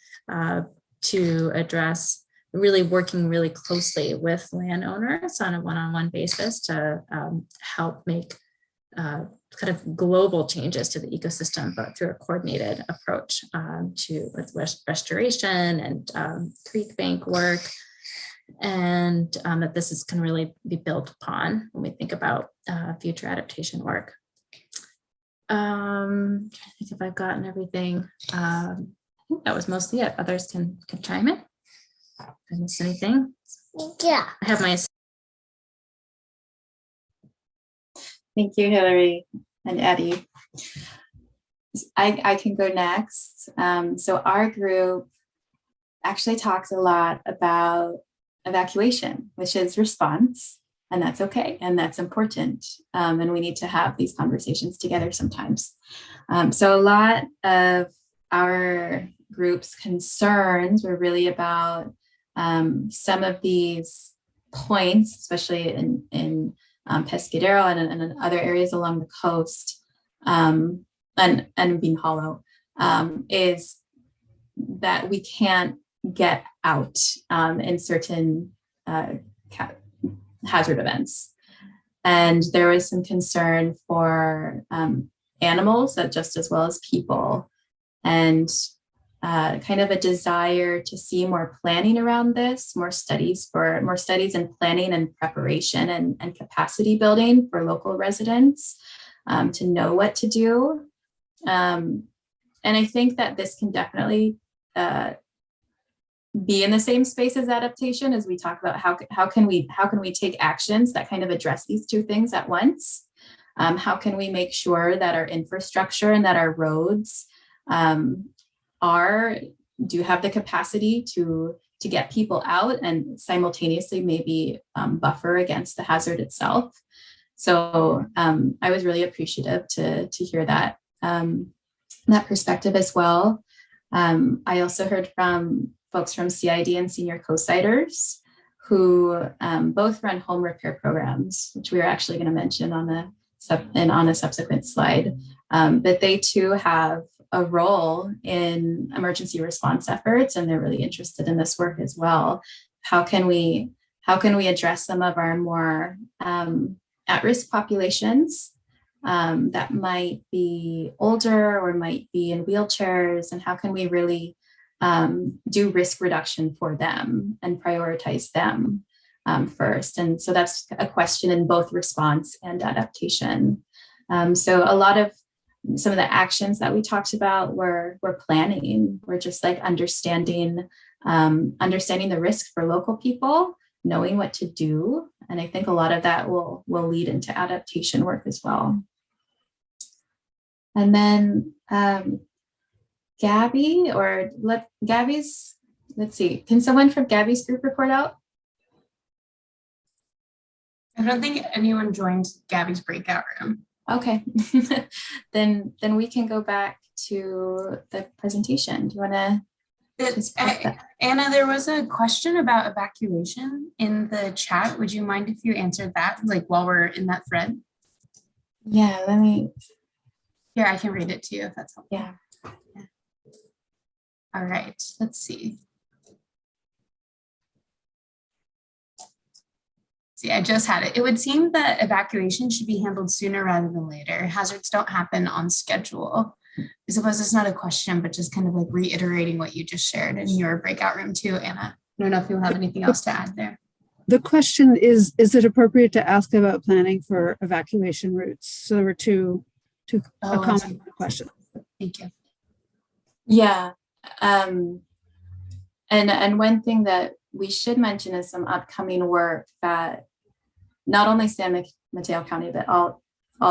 to address really working really closely with landowners on a one-on-one basis to help make kind of global changes to the ecosystem, but through a coordinated approach with restoration and creek bank work. And that this can really be built upon when we think about future adaptation work. Trying to think if I've gotten everything. I think that was mostly it. Others can chime in. Did I miss anything? Yeah. I have my. Thank you, Hillary and Eddie. I can go next. So our group actually talks a lot about evacuation, which is response, and that's okay, and that's important. And we need to have these conversations together sometimes. So a lot of our group's concerns were really about some of these points, especially in Pescadero and in other areas along the coast, and Bean Hollow, is that we can't get out in certain hazard events. And there was some concern for animals, that just as well as people, and kind of a desire to see more planning around this, more studies in planning and preparation and capacity building for local residents to know what to do. And I think that this can definitely be in the same space as adaptation as we talk about how can we take actions that kind of address these two things at once. How can we make sure that our infrastructure and that our roads do have the capacity to get people out and simultaneously maybe buffer against the hazard itself. So I was really appreciative to hear that perspective as well. I also heard from folks from CID and senior co-siders who both run home repair programs, which we are actually going to mention on a subsequent slide. But they too have a role in emergency response efforts, and they're really interested in this work as well. How can we address some of our more at-risk populations that might be older or might be in wheelchairs, and how can we really do risk reduction for them and prioritize them first? And so that's a question in both response and adaptation. So some of the actions that we talked about were planning. We're just like understanding the risk for local people, knowing what to do. And I think a lot of that will lead into adaptation work as well. And then Gabby, let's see, can someone from Gabby's group report out? I don't think anyone joined Gabby's breakout room. Okay, then we can go back to the presentation. Do you want to? Anna, there was a question about evacuation in the chat. Would you mind if you answered that, like while we're in that thread? Yeah, Here, I can read it to you if that's helpful. Yeah. All right, let's see. See, I just had it. It would seem that evacuation should be handled sooner rather than later. Hazards don't happen on schedule. I suppose it's not a question, but just kind of like reiterating what you just shared in your breakout room too, Anna. I don't know if you'll have anything else to add there. The question is it appropriate to ask about planning for evacuation routes? So there were two common questions. Thank you. Yeah. And one thing that we should mention is some upcoming work that not only San Mateo County, but all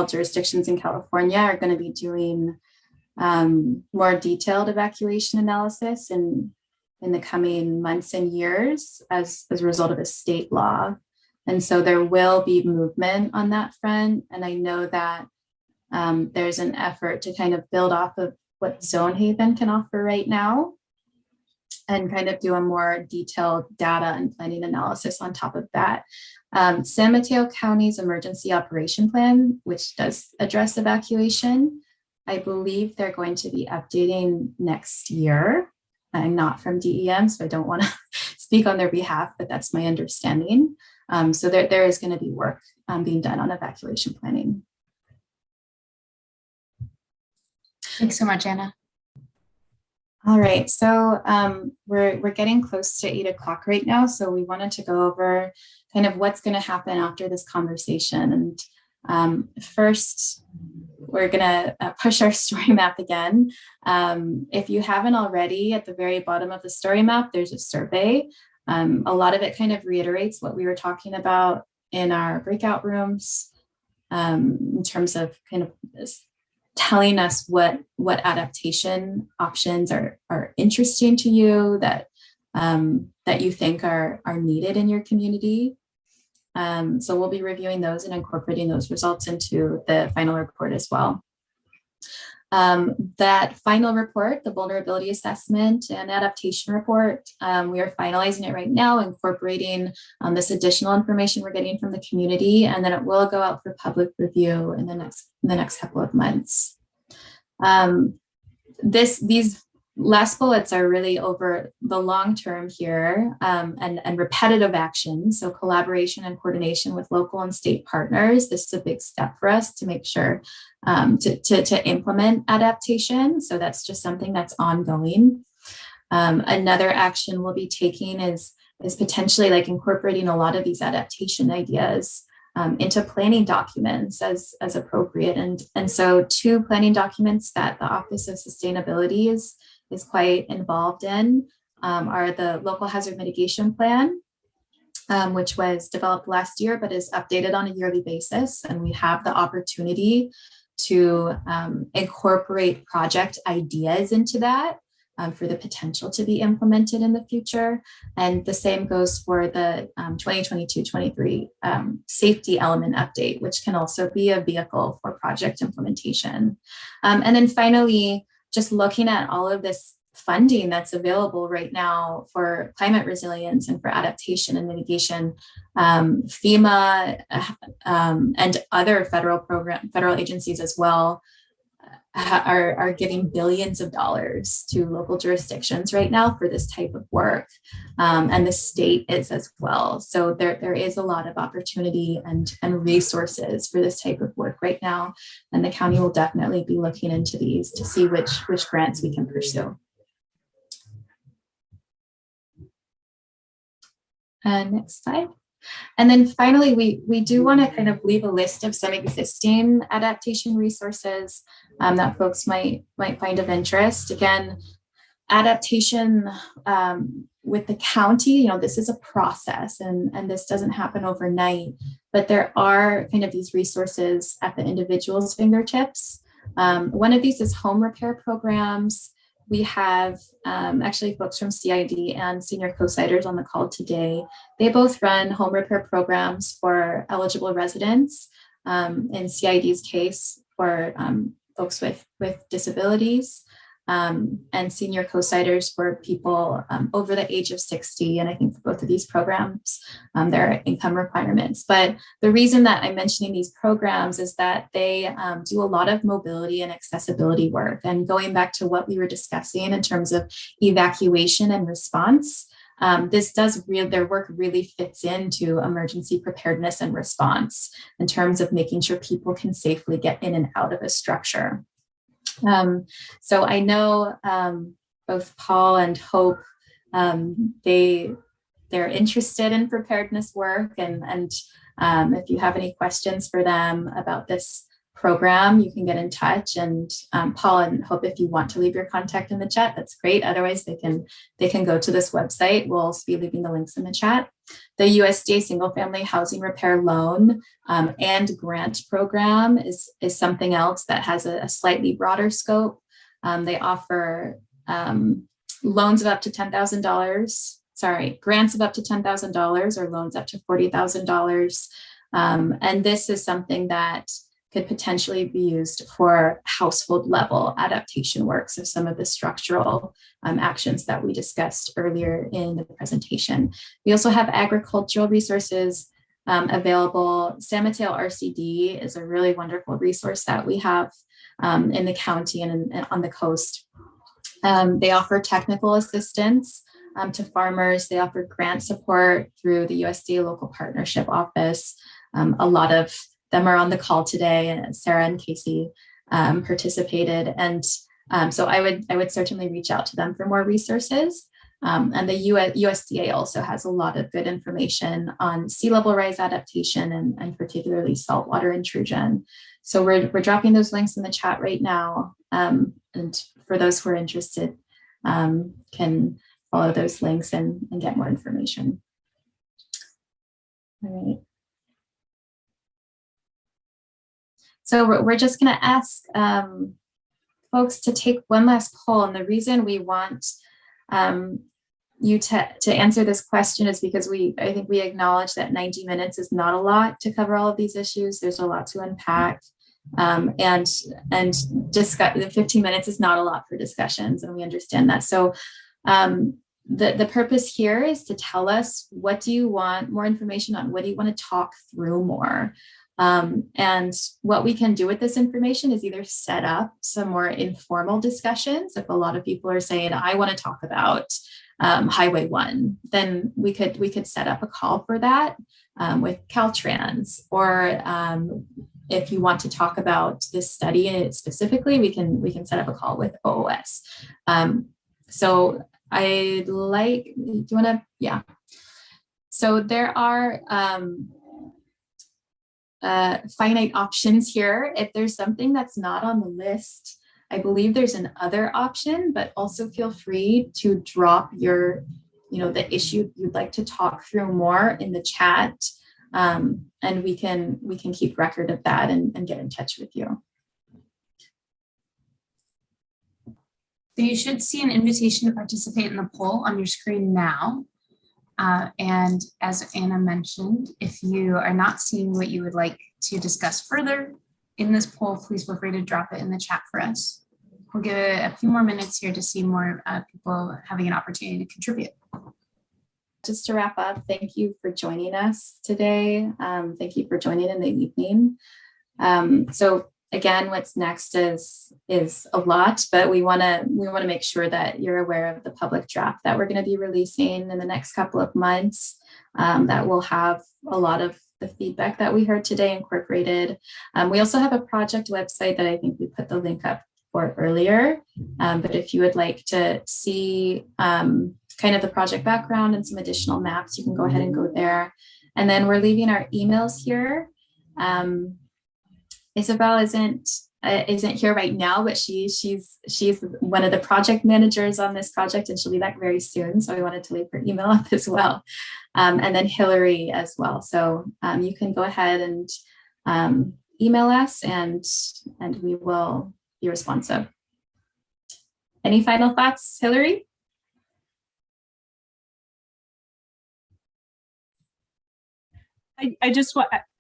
jurisdictions in California are going to be doing more detailed evacuation analysis in the coming months and years as a result of a state law. And so there will be movement on that front. And I know that there's an effort to kind of build off of what Zone Haven can offer right now and kind of do a more detailed data and planning analysis on top of that. San Mateo County's emergency operation plan, which does address evacuation, I believe they're going to be updating next year. I'm not from DEM, so I don't want to speak on their behalf, but that's my understanding. So there is going to be work being done on evacuation planning. Thanks so much, Anna. All right, so we're getting close to 8 o'clock right now. So we wanted to go over kind of what's going to happen after this conversation. And first, we're going to push our story map again. If you haven't already, at the very bottom of the story map, there's a survey. A lot of it kind of reiterates what we were talking about in our breakout rooms in terms of kind of telling us what adaptation options are interesting to you, that you think are needed in your community. So we'll be reviewing those and incorporating those results into the final report as well. That final report, the vulnerability assessment and adaptation report, we are finalizing it right now, incorporating this additional information we're getting from the community, and then it will go out for public review in the next couple of months. These last bullets are really over the long term here, and repetitive action. So collaboration and coordination with local and state partners. This is a big step for us to make sure to implement adaptation. So that's just something that's ongoing. Another action we'll be taking is potentially like incorporating a lot of these adaptation ideas into planning documents as appropriate. And so 2 planning documents that the Office of Sustainability is quite involved in are the local hazard mitigation plan, which was developed last year, but is updated on a yearly basis. And we have the opportunity to incorporate project ideas into that for the potential to be implemented in the future. And the same goes for the 2022-23 safety element update, which can also be a vehicle for project implementation. And then finally, just looking at all of this funding that's available right now for climate resilience and for adaptation and mitigation, FEMA and other federal agencies as well are giving billions of dollars to local jurisdictions right now for this type of work, and the state is as well. So there is a lot of opportunity and resources for this type of work right now, and the county will definitely be looking into these to see which grants we can pursue. Next slide. And then finally, we do want to kind of leave a list of some existing adaptation resources that folks might find of interest. Again, adaptation with the county, this is a process and this doesn't happen overnight, but there are kind of these resources at the individual's fingertips. One of these is home repair programs. We have actually folks from CID and senior co-siders on the call today. They both run home repair programs for eligible residents, in CID's case for folks with disabilities, and senior co-siders for people over the age of 60. And I think for both of these programs, there are income requirements. But the reason that I'm mentioning these programs is that they do a lot of mobility and accessibility work. And going back to what we were discussing in terms of evacuation and response, their work really fits into emergency preparedness and response in terms of making sure people can safely get in and out of a structure. So I know both Paul and Hope, they're interested in preparedness work, and if you have any questions for them about this program, you can get in touch. And Paul and Hope, if you want to leave your contact in the chat, that's great. Otherwise, they can go to this website. We'll also be leaving the links in the chat. The USDA Single Family Housing Repair Loan and Grant Program is something else that has a slightly broader scope. They offer loans of up to $10,000. Sorry, grants of up to $10,000 or loans up to $40,000. And this is something that could potentially be used for household level adaptation work. So some of the structural actions that we discussed earlier in the presentation. We also have agricultural resources available. San Mateo RCD is a really wonderful resource that we have in the county and on the coast. They offer technical assistance to farmers. They offer grant support through the USDA Local Partnership Office. A lot of them are on the call today, and Sarah and Casey participated. And so I would certainly reach out to them for more resources. And the USDA also has a lot of good information on sea level rise adaptation and particularly saltwater intrusion. So we're dropping those links in the chat right now. And for those who are interested, can follow those links and get more information. All right. So we're just going to ask folks to take one last poll. And the reason we want you to answer this question is because I think we acknowledge that 90 minutes is not a lot to cover all of these issues. There's a lot to unpack. And the 15 minutes is not a lot for discussions, and we understand that. So the purpose here is to tell us, what do you want more information on? What do you want to talk through more? And what we can do with this information is either set up some more informal discussions. If a lot of people are saying, I want to talk about Highway 1, then we could set up a call for that with Caltrans. Or if you want to talk about this study specifically, we can set up a call with OOS. So I'd like, do you want to, yeah. So there are finite options here. If there's something that's not on the list I believe there's another option, but also feel free to drop your, the issue you'd like to talk through more in the chat. And we can keep record of that and get in touch with you. So you should see an invitation to participate in the poll on your screen now. And as Anna mentioned, if you are not seeing what you would like to discuss further in this poll, please feel free to drop it in the chat for us. We'll give it a few more minutes here to see more people having an opportunity to contribute. Just to wrap up, thank you for joining us today. Thank you for joining in the evening. So again, what's next is a lot, but we want to make sure that you're aware of the public draft that we're going to be releasing in the next couple of months. That will have a lot of the feedback that we heard today incorporated. We also have a project website that I think we put the link up for earlier. But if you would like to see kind of the project background and some additional maps, you can go ahead and go there. And then we're leaving our emails here. Isabel isn't here right now, but she's one of the project managers on this project, and she'll be back very soon. So I wanted to leave her email up as well, and then Hillary as well. So you can go ahead and email us, and we will be responsive. Any final thoughts, Hillary?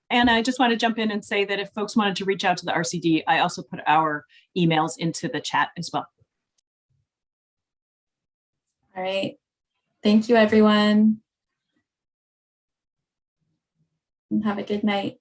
Anna, I just want to jump in and say that if folks wanted to reach out to the RCD, I also put our emails into the chat as well. All right. Thank you, everyone. And have a good night.